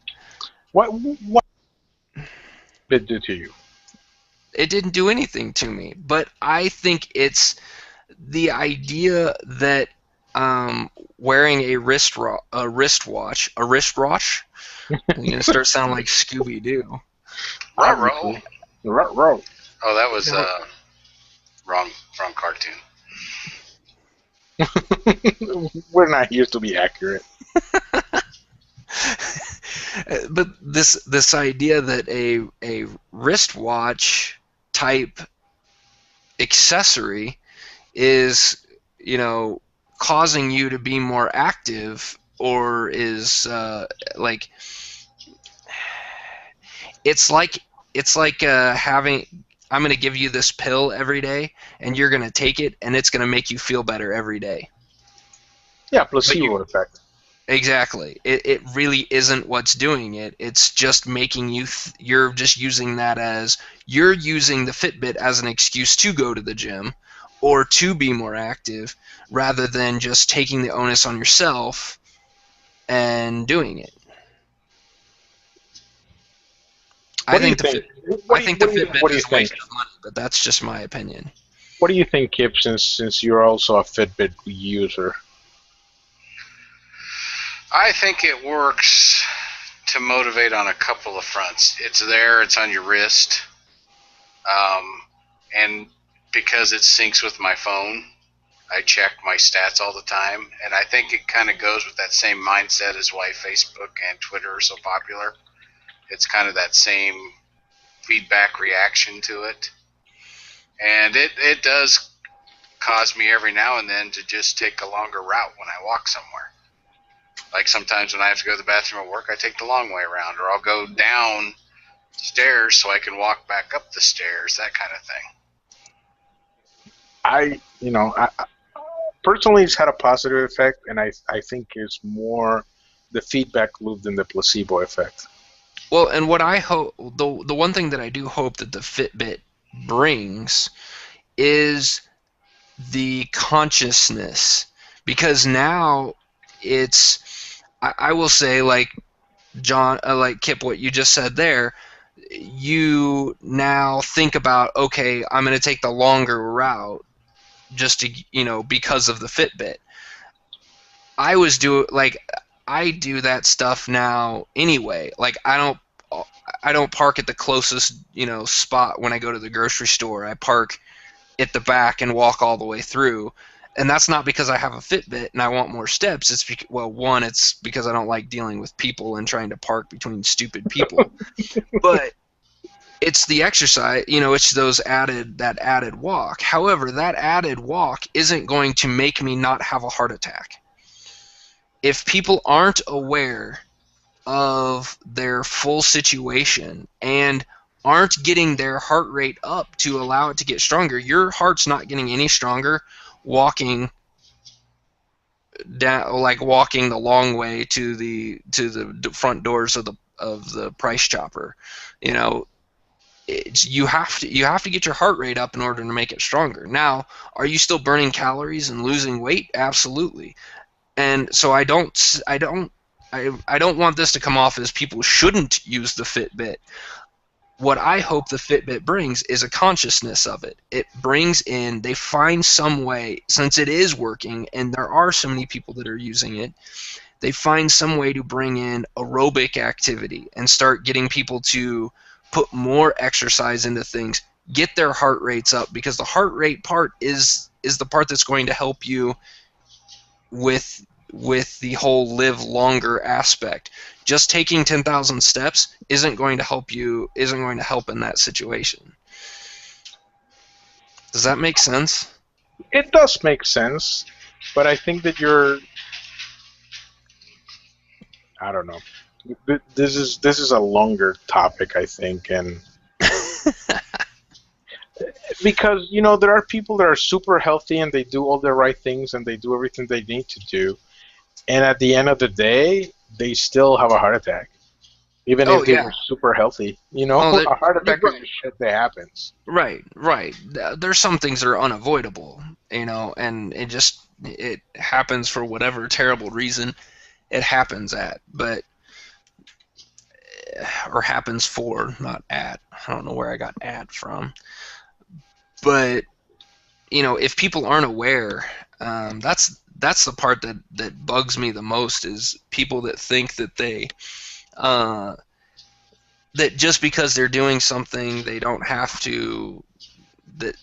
What did it do to you? It didn't do anything to me, but I think it's the idea that wearing a wristwatch. You're gonna start sounding like Scooby Doo. Ruh-roh. Ruh-roh. Oh, that was wrong cartoon. We're not here to be accurate. But this idea that a wristwatch type accessory is causing you to be more active or is like it's like having, I'm going to give you this pill every day and you're going to take it and it's going to make you feel better every day. Yeah, placebo effect. Exactly. It really isn't what's doing it. It's just making you you're just using that as, you're using the Fitbit as an excuse to go to the gym or to be more active, rather than just taking the onus on yourself and doing it. I think the Fitbit is a waste of money, but that's just my opinion. What do you think, Kip, since you're also a Fitbit user? I think it works to motivate on a couple of fronts. It's there, it's on your wrist, and because it syncs with my phone, I check my stats all the time, and I think it kind of goes with that same mindset as why Facebook and Twitter are so popular. It's kind of that same feedback reaction to it, and it does cause me every now and then to just take a longer route when I walk somewhere. Like sometimes when I have to go to the bathroom at work, I take the long way around, or I'll go down stairs so I can walk back up the stairs, that kind of thing. I personally, it's had a positive effect, and I think it's more the feedback loop than the placebo effect. Well, and what I hope, the one thing that I do hope that the Fitbit brings is the consciousness, because now it's, I will say, like John, like Kip, what you just said there, you now think about, okay, I'm going to take the longer route just to, because of the Fitbit. I do that stuff now anyway. Like I don't park at the closest, spot when I go to the grocery store. I park at the back and walk all the way through. And that's not because I have a Fitbit and I want more steps. It's because, well, one, it's because I don't like dealing with people and trying to park between stupid people. But it's the exercise, it's that added walk. However, that added walk isn't going to make me not have a heart attack. If people aren't aware of their full situation and aren't getting their heart rate up to allow it to get stronger, your heart's not getting any stronger walking down, like walking the long way to the front doors of the Price Chopper. You have to get your heart rate up in order to make it stronger. Now, are you still burning calories and losing weight? Absolutely. And so I don't want this to come off as people shouldn't use the Fitbit. What I hope the Fitbit brings is a consciousness of it. It brings in, they find some way, since it is working, and there are so many people that are using it, they find some way to bring in aerobic activity and start getting people to put more exercise into things, get their heart rates up, because the heart rate part is the part that's going to help you with the whole live longer aspect. Just taking 10,000 steps isn't going to help in that situation. Does that make sense? It does make sense, but I think that I don't know. This is a longer topic, I think, and because there are people that are super healthy and they do all the right things and they do everything they need to do, and at the end of the day, they still have a heart attack, even if they were super healthy. A heart attack is just shit that happens. Right. There's some things that are unavoidable, and it happens for whatever terrible reason it happens at, or happens for, not at. I don't know where I got at from. But, if people aren't aware, that's the part that bugs me the most, is people that think that they, that just because they're doing something, they don't have to, that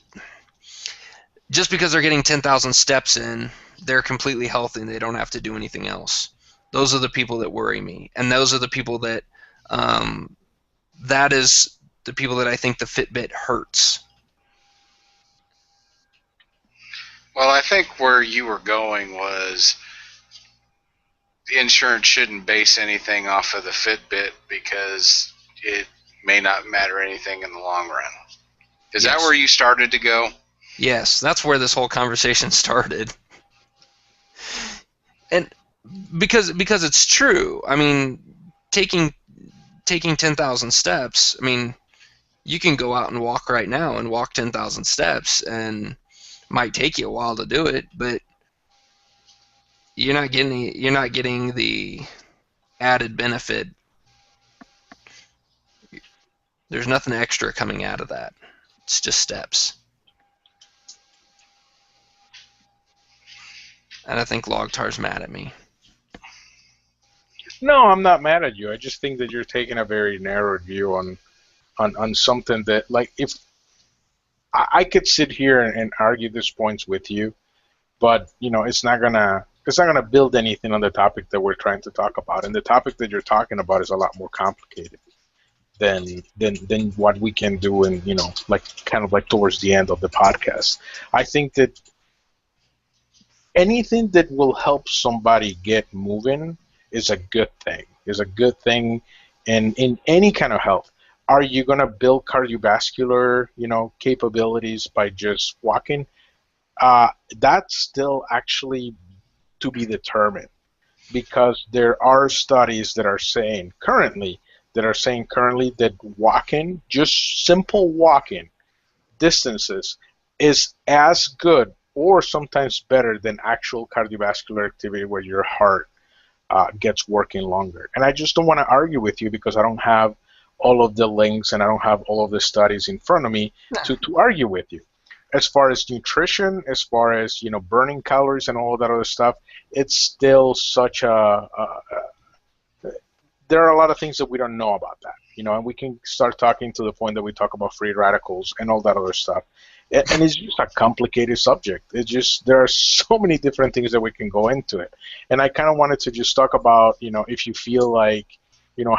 just because they're getting 10,000 steps in, they're completely healthy and they don't have to do anything else. Those are the people that worry me. And those are the people that, that is the people that I think the Fitbit hurts. Well, I think where you were going was, insurance shouldn't base anything off of the Fitbit because it may not matter anything in the long run. Is that where you started to go? Yes, that's where this whole conversation started. And because it's true. I mean, taking 10,000 steps, I mean, you can go out and walk right now and walk 10,000 steps, and it might take you a while to do it, but you're not getting the added benefit. There's nothing extra coming out of that. It's just steps. And I think Logtar's mad at me. No, I'm not mad at you. I just think that you're taking a very narrow view on something that, like, if I could sit here and argue these points with you, but it's not gonna build anything on the topic that we're trying to talk about. And the topic that you're talking about is a lot more complicated than what we can do in kind of like towards the end of the podcast. I think that anything that will help somebody get moving is a good thing. And in any kind of health. Are you going to build cardiovascular, capabilities by just walking? That's still actually to be determined, because there are studies that are saying currently that walking, just simple walking distances, is as good or sometimes better than actual cardiovascular activity where your heart gets working longer. And I just don't want to argue with you because I don't have all of the links and I don't have all of the studies in front of me to argue with you. As far as nutrition, as far as burning calories and all of that other stuff, it's still such there are a lot of things that we don't know about that, and we can start talking to the point that we talk about free radicals and all that other stuff. And it's just a complicated subject. It's just, there are so many different things that we can go into it. And I kind of wanted to just talk about, if you feel like,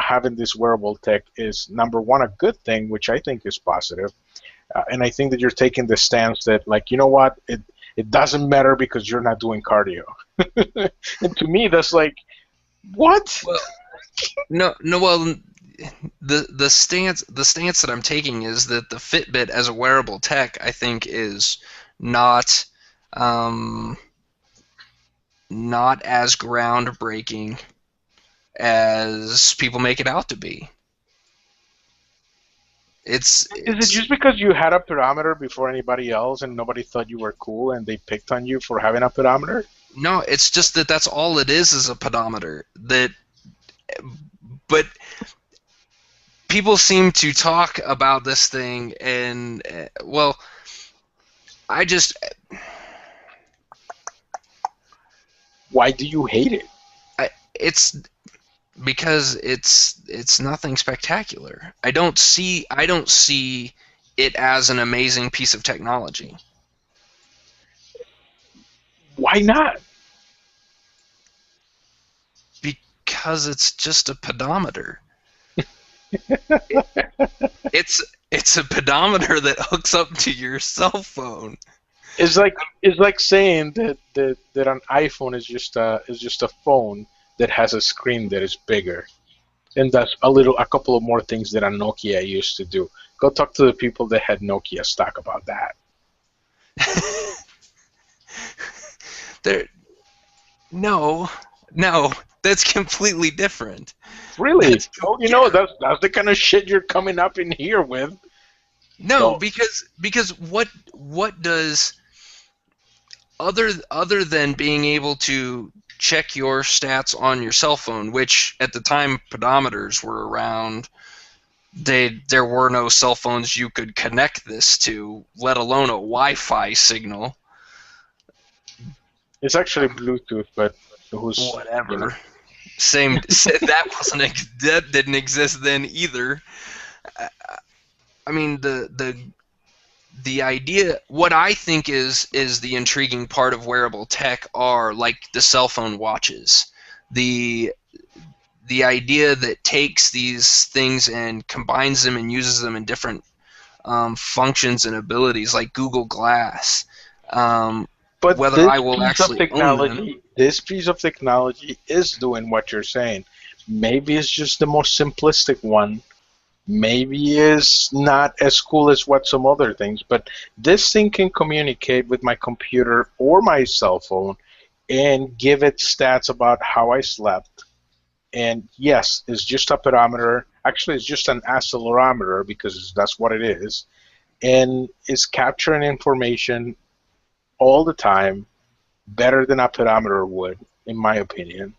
having this wearable tech is, number one, a good thing, which I think is positive. And I think that you're taking the stance that, like, you know what, it doesn't matter because you're not doing cardio. And to me, that's like, what? Well, no. Well, the stance that I'm taking is that the Fitbit as a wearable tech, I think, is not as groundbreaking as people make it out to be. Is it just because you had a pedometer before anybody else and nobody thought you were cool and they picked on you for having a pedometer? No, it's just that's all it is a pedometer. But people seem to talk about this thing, and well, why do you hate it? It's because it's nothing spectacular. I don't see it as an amazing piece of technology. Why not? Because it's just a pedometer. It's a pedometer that hooks up to your cell phone. It's like saying that an iPhone is just a phone that has a screen that is bigger, and that's a couple of more things that a Nokia used to do. Go talk to the people that had Nokia stock about that. No, that's completely different. Really? That's the kind of shit you're coming up in here with. No, because what does other than being able to check your stats on your cell phone, which at the time pedometers were around, there were no cell phones you could connect this to, let alone a Wi-Fi signal. It's actually Bluetooth, but whatever. Same. That didn't exist then either. I mean, the idea, what I think is the intriguing part of wearable tech are like the cell phone watches. The idea that takes these things and combines them and uses them in different functions and abilities, like Google Glass. But whether this I will piece of actually own them. this piece of technology is doing what you're saying. Maybe it's just the most simplistic one. Maybe it's not as cool as what some other things, but this thing can communicate with my computer or my cell phone and give it stats about how I slept. And yes, it's just a pedometer. Actually, it's just an accelerometer because that's what it is. And it's capturing information all the time better than a pedometer would, in my opinion.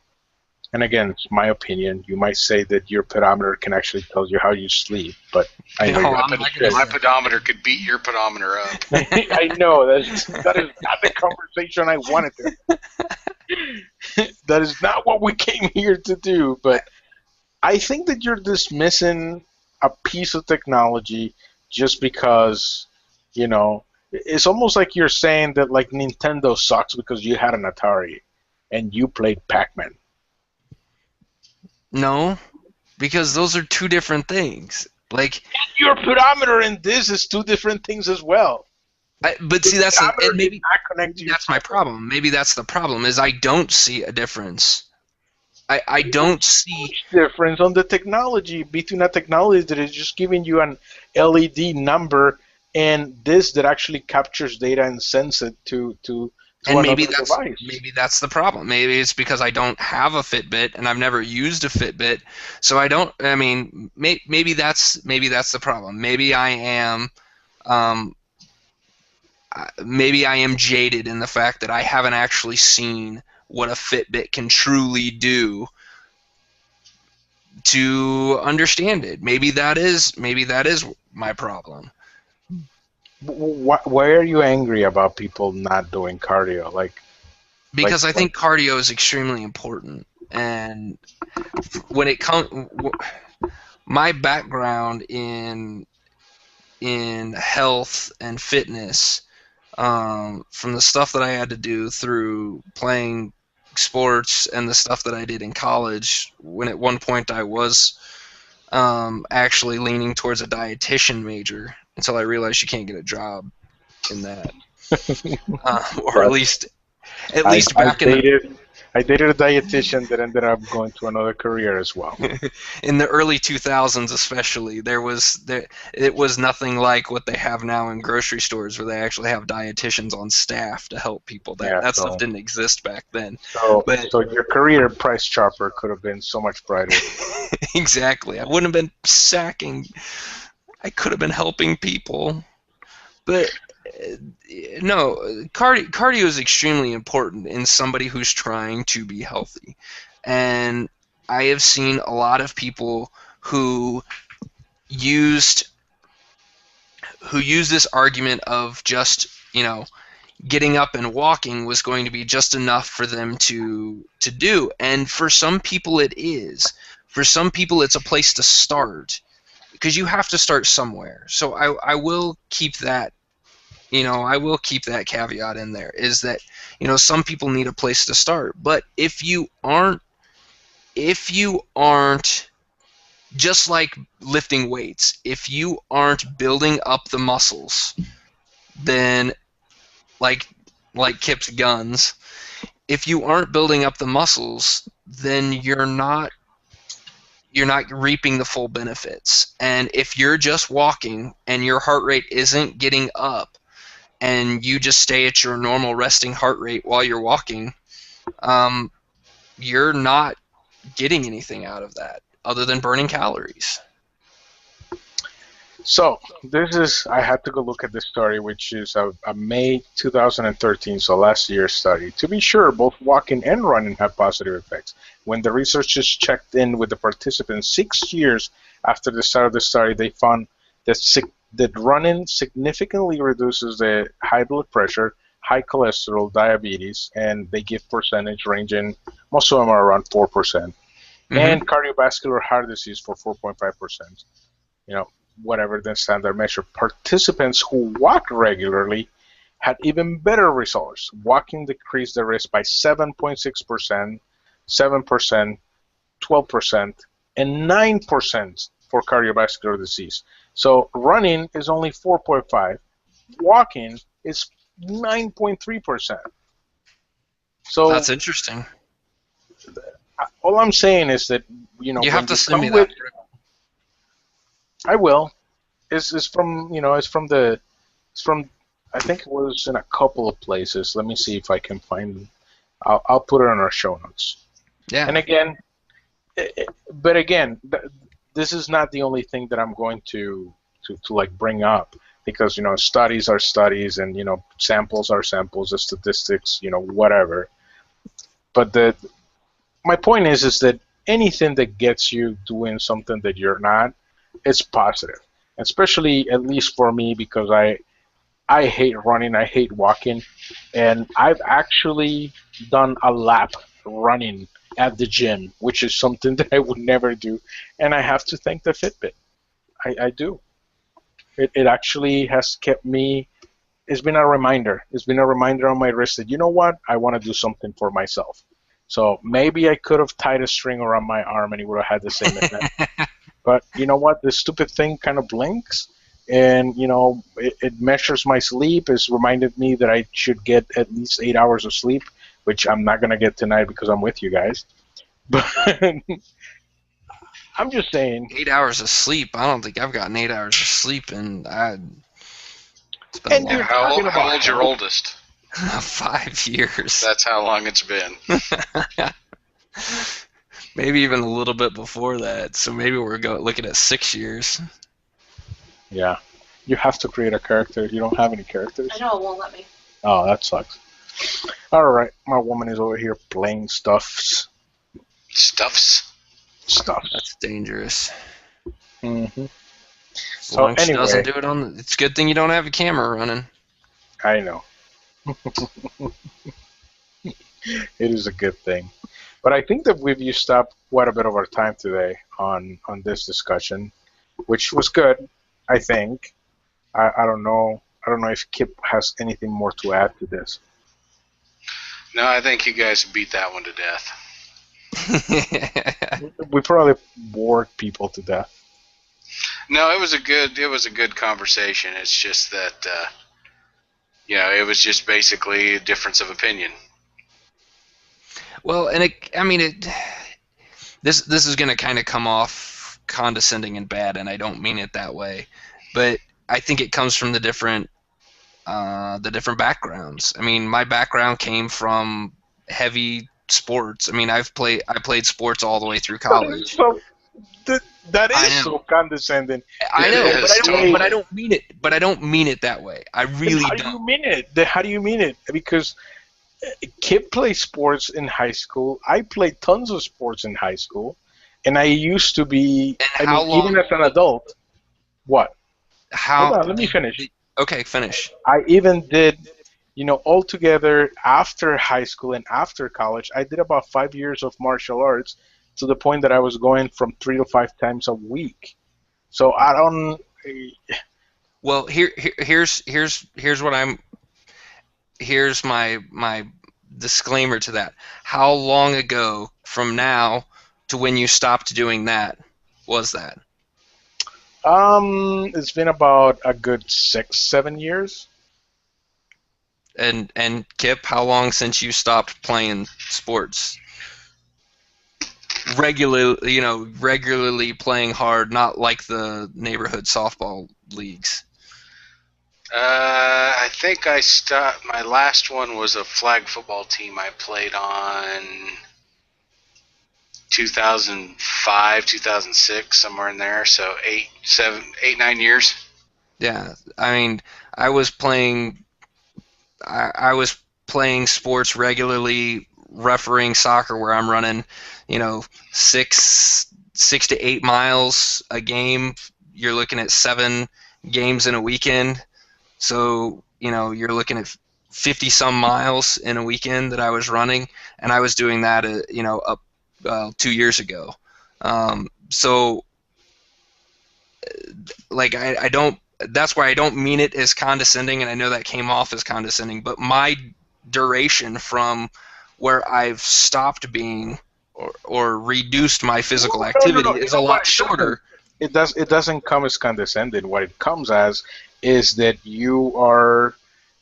And again, it's my opinion. You might say that your pedometer can actually tell you how you sleep, but I know my pedometer could beat your pedometer up. I know that is not the conversation I wanted to. That is not what we came here to do. But I think that you're dismissing a piece of technology just because, it's almost like you're saying that like Nintendo sucks because you had an Atari and you played Pac-Man. No, because those are two different things. Like your pedometer and this is two different things as well. But see, that's my problem. Maybe that's the problem. Is I don't see a difference. I don't see difference on the technology between a technology that is just giving you an LED number and this that actually captures data and sends it to and maybe that's the problem. Maybe it's because I don't have a Fitbit and I've never used a Fitbit, so I don't. I mean, maybe that's the problem. Maybe I am jaded in the fact that I haven't actually seen what a Fitbit can truly do to understand it. Maybe that is my problem. Why are you angry about people not doing cardio? Because I think cardio is extremely important, and when it comes, my background in health and fitness, from the stuff that I had to do through playing sports and the stuff that I did in college, when at one point I was actually leaning towards a dietitian major until I realized you can't get a job in that, or at least back I dated a dietitian that ended up going to another career as well. In the early 2000s, especially, it was nothing like what they have now in grocery stores, where they actually have dietitians on staff to help people. That stuff didn't exist back then. So your career, Price Chopper, could have been so much brighter. Exactly. I wouldn't have been sacking. I could have been helping people, but. No, cardio is extremely important in somebody who's trying to be healthy. And I have seen a lot of people who used this argument of just, getting up and walking was going to be just enough for them to do. And for some people it is. For some people it's a place to start, because you have to start somewhere. So I will keep that. I will keep that caveat in there, is that, some people need a place to start. But if you aren't just like lifting weights, if you aren't building up the muscles, then like Kip's guns, if you aren't building up the muscles, then you're not reaping the full benefits. And if you're just walking and your heart rate isn't getting up, and you just stay at your normal resting heart rate while you're walking, you're not getting anything out of that other than burning calories. So I had to go look at this study, which is a May 2013, so last year's study. To be sure, both walking and running have positive effects. When the researchers checked in with the participants 6 years after the start of the study, they found that running significantly reduces the high blood pressure, high cholesterol, diabetes, and they give percentage ranging, most of them are around 4%, and cardiovascular heart disease for 4.5%. Whatever the standard measure. Participants who walk regularly had even better results. Walking decreased the risk by 7.6%, 7%, 12%, and 9% for cardiovascular disease. So running is only 4.5. Walking is 9.3%. So That's interesting. all I'm saying is that You when have to you send come me with, that. I will. It's from it's from I think it was in a couple of places. Let me see if I can find. I'll put it on our show notes. Yeah. And again, but again, this is not the only thing that I'm going to like bring up, because studies are studies, and samples are samples, the statistics, whatever. But my point is that anything that gets you doing something that you're not, it's positive. Especially, at least for me, because I hate running, I hate walking, and I've actually done a lap running at the gym, which is something that I would never do, and I have to thank the Fitbit. I do. It actually has kept me. It's been a reminder. It's been a reminder on my wrist that, you know what, I want to do something for myself. So maybe I could have tied a string around my arm and it would have had the same effect. But you know what? This stupid thing kind of blinks, and it measures my sleep. It's reminded me that I should get at least 8 hours of sleep, which I'm not gonna get tonight because I'm with you guys. But I'm just saying. 8 hours of sleep. I don't think I've gotten 8 hours of sleep, and it's been And a long you're How talking about old's your health. oldest? 5 years. That's how long it's been. Maybe even a little bit before that. So maybe we're looking at 6 years. Yeah, you have to create a character. You don't have any characters. I know, it won't let me. Oh, that sucks. All right, my woman is over here playing stuffs. That's dangerous. Mm-hmm. As So long as she anyway, doesn't do it on. It's a good thing you don't have a camera running. I know. It is a good thing. But I think that we've used up quite a bit of our time today on this discussion, which was good, I think. I don't know. I don't know if Kip has anything more to add to this. No, I think you guys beat that one to death. We probably bored people to death. No, it was a good conversation. It's just that it was just basically a difference of opinion. Well, and this is going to kind of come off condescending and bad, and I don't mean it that way, but I think it comes from the different backgrounds. I mean, my background came from heavy sports. I mean, I played sports all the way through college. So that is so condescending. I know, Totally. but I don't mean it. But I don't mean it that way. I really don't. How do you mean it? How do you mean it? Because Kip played sports in high school. I played tons of sports in high school, and I used to be. Even as an adult. What? Hold on, let me finish. Okay, finish. I even did, altogether after high school and after college, I did about 5 years of martial arts, to the point that I was going from 3 to 5 times a week. So I don't. Well, here's my disclaimer to that. How long ago from now to when you stopped doing that was that? It's been about a good 6-7 years. And Kip, how long since you stopped playing sports? Regularly playing hard, not like the neighborhood softball leagues. I think I stopped. My last one was a flag football team I played on 2005, 2006, somewhere in there. So 9 years. Yeah, I mean, I was playing sports regularly, refereeing soccer, where I'm running, 6 to 8 miles a game. You're looking at 7 games in a weekend. So, you're looking at 50 some miles in a weekend that I was running, and I was doing that, 2 years ago. So, like, I don't. That's why I don't mean it as condescending, and I know that came off as condescending. But my duration from where I've stopped being or reduced my physical activity is a lot shorter. It doesn't come as condescending. What it comes as is that you are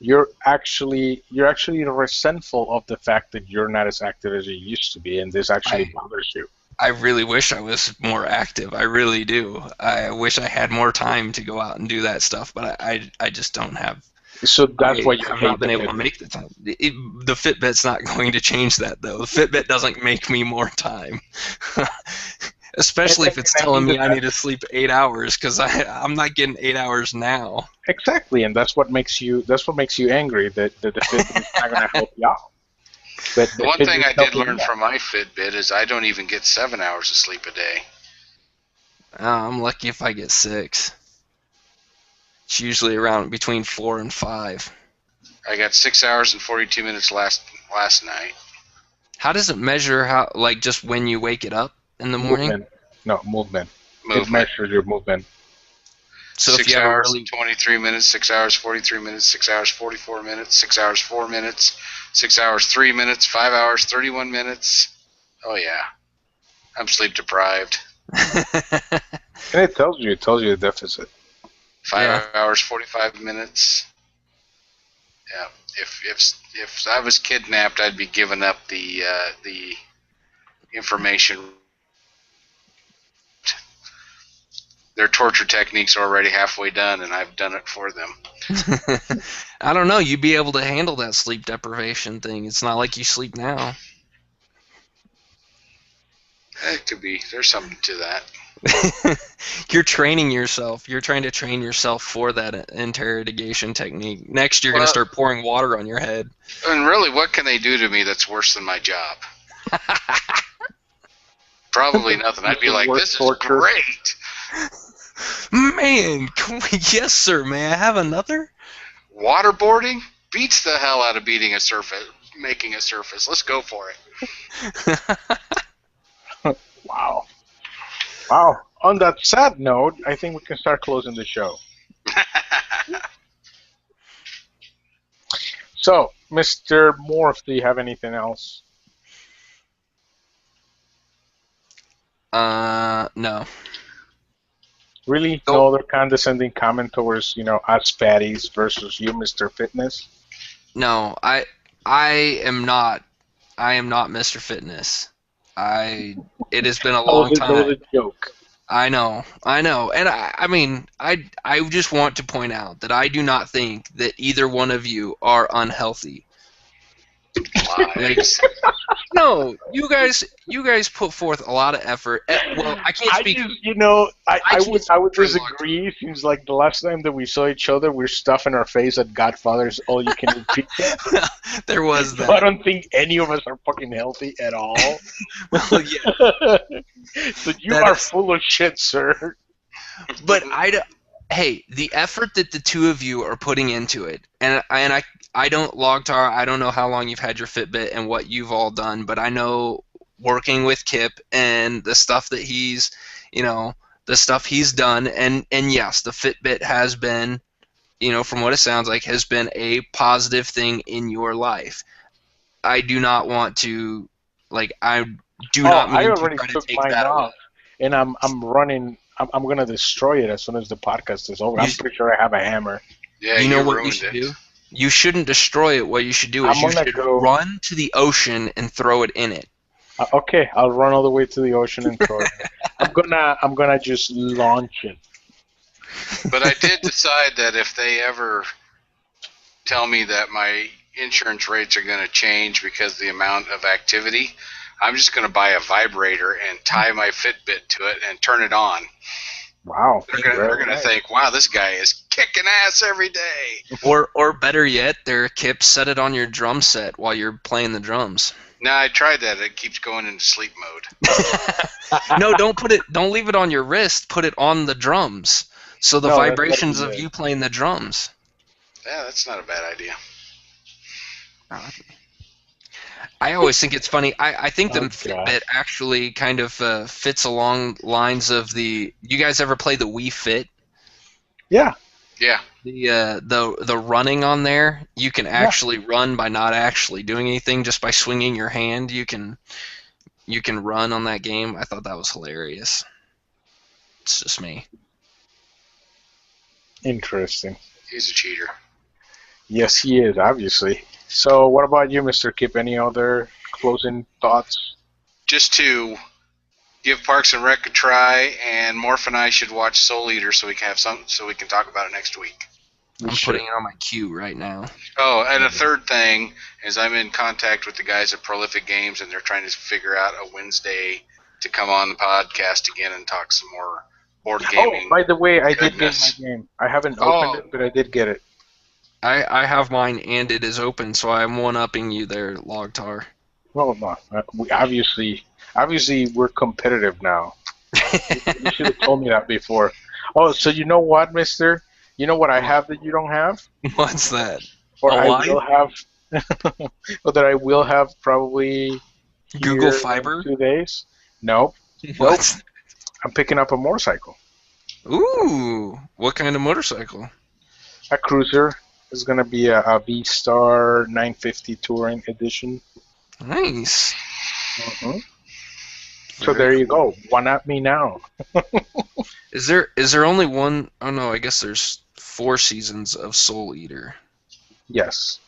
you're actually resentful of the fact that you're not as active as you used to be, and this actually bothers you. I really wish I was more active. I really do. I wish I had more time to go out and do that stuff, but I just don't have. So that's why you have hate not been the able to Fitbit. make the time. The Fitbit's not going to change that, though. The Fitbit doesn't make me more time. Especially if it's telling me I need to sleep 8 hours, because I'm not getting 8 hours now. Exactly, and that's what makes you angry that the Fitbit is not going to help you out. But The one thing I did learn from my Fitbit is I don't even get 7 hours of sleep a day. I'm lucky if I get 6. It's usually around between 4 and 5. I got 6 hours and 42 minutes last night. How does it measure just when you wake it up in the morning? Movement. No, movement. It measures your movement. So 6 hours and 23 minutes, 6 hours 43 minutes, 6 hours 44 minutes, 6 hours 4 minutes, 6 hours 3 minutes, 5 hours 31 minutes. Oh yeah, I'm sleep deprived. And it tells you the deficit. 5 hours 45 minutes. Yeah, if I was kidnapped, I'd be giving up the information. Their torture techniques are already halfway done, and I've done it for them. I don't know. You'd be able to handle that sleep deprivation thing. It's not like you sleep now. It could be. There's something to that. You're training yourself. You're trying to train yourself for that interrogation technique. Next, you're going to start pouring water on your head. And really, what can they do to me that's worse than my job? Probably nothing. I'd be like, this is great. Man, yes, sir. May I have another? Waterboarding beats the hell out of making a surface. Let's go for it. Wow. Wow. On that sad note, I think we can start closing the show. So, Mr. Morph, do you have anything else? No. Really? Nope. No other condescending comment towards, us fatties versus you, Mr. Fitness? No, I am not. I am not Mr. Fitness. It has been a long time. That was a joke. I know, and I mean, I just want to point out that I do not think that either one of you are unhealthy. No, you guys put forth a lot of effort. Well, I can't speak. I would disagree. It seems like the last time that we saw each other, we're stuffing our face at Godfather's all-you-can-eat pizza. There was that. I don't think any of us are fucking healthy at all. Well, yeah. So you are full of shit, sir. But hey, the effort that the two of you are putting into it, and I don't, Logtar, I don't know how long you've had your Fitbit and what you've all done, but I know working with Kip and the stuff that he's, the stuff he's done, and yes, the Fitbit has been, from what it sounds like, has been a positive thing in your life. I do not want to, I do not mean to try to take that away. And I'm running. I'm gonna destroy it as soon as the podcast is over. I'm pretty sure I have a hammer. Yeah, you know what you should do? You shouldn't destroy it. What you should do is you should run to the ocean and throw it in it. Okay, I'll run all the way to the ocean and throw it. I'm gonna just launch it. But I did decide that if they ever tell me that my insurance rates are going to change because of the amount of activity, I'm just going to buy a vibrator and tie my Fitbit to it and turn it on. Wow. They're going to think, wow, this guy is kicking ass every day. Or better yet, Kip, set it on your drum set while you're playing the drums. No, I tried that. It keeps going into sleep mode. No, don't leave it on your wrist. Put it on the drums. So the vibrations of you playing the drums. Yeah, that's not a bad idea. I always think it's funny. I think the Fitbit actually kind of fits along lines of the. You guys ever play the Wii Fit? Yeah. Yeah. The running on there, you can actually run by not actually doing anything, just by swinging your hand. You can run on that game. I thought that was hilarious. It's just me. Interesting. He's a cheater. Yes, he is, obviously. So, what about you, Mr. Kip? Any other closing thoughts? Just to give Parks and Rec a try, and Morph and I should watch Soul Eater so we can talk about it next week. I'm putting it on my queue right now. Oh, and a third thing is I'm in contact with the guys at Prolific Games, and they're trying to figure out a Wednesday to come on the podcast again and talk some more board gaming. Oh, by the way, I did get goodness. my game. I haven't opened it, but I did get it. I have mine, and it is open, so I'm one-upping you there, Logtar. Well, no, we obviously we're competitive now. You should have told me that before. Oh, so you know what, Mister? You know what I have that you don't have? What's that? Or A I line? will have, or that I will have probably Google here in Fiber? 2 days. Nope. What? I'm picking up a motorcycle. Ooh, what kind of motorcycle? A cruiser. Is going to be a V-Star 950 Touring Edition. Nice. Mm-hmm. So there you go. One at me now. Is there only one? Oh no, I guess there's 4 seasons of Soul Eater. Yes.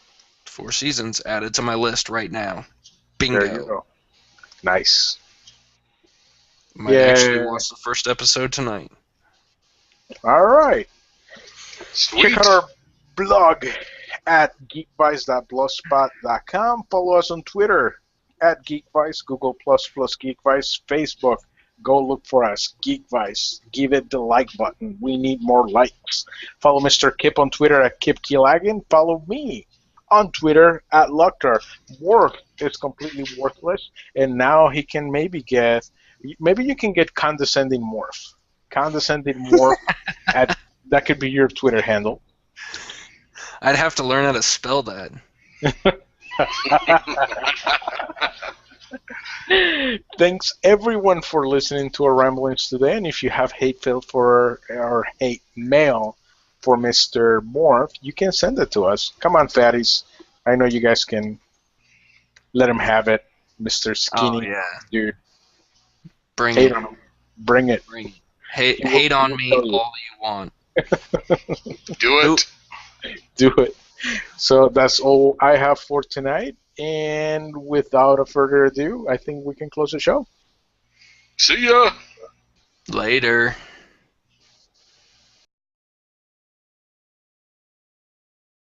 4 seasons added to my list right now. Bingo. There you go. Nice. Might actually watch the first episode tonight. All right. Sweet. Check out our blog at geekvice.blogspot.com. Follow us on Twitter at Geekvice, Google plus Geekvice, Facebook. Go look for us, Geekvice. Give it the like button. We need more likes. Follow Mr. Kip on Twitter at Kip Keelagin. Follow me on Twitter at Logtar. Worth is completely worthless, and now he can maybe you can get Condescending Morph. Condescending Morph that could be your Twitter handle. I'd have to learn how to spell that. Thanks everyone for listening to our ramblings today. And if you have hate mail for Mr. Morph, you can send it to us. Come on, fatties. I know you guys can let him have it, Mr. Skinny. Oh, yeah. Dude. Bring Hate it. on him. Bring it. Bring it. Hate on me all you want. Do it. Do it. So that's all I have for tonight. And without a further ado, I think we can close the show. See ya. Later.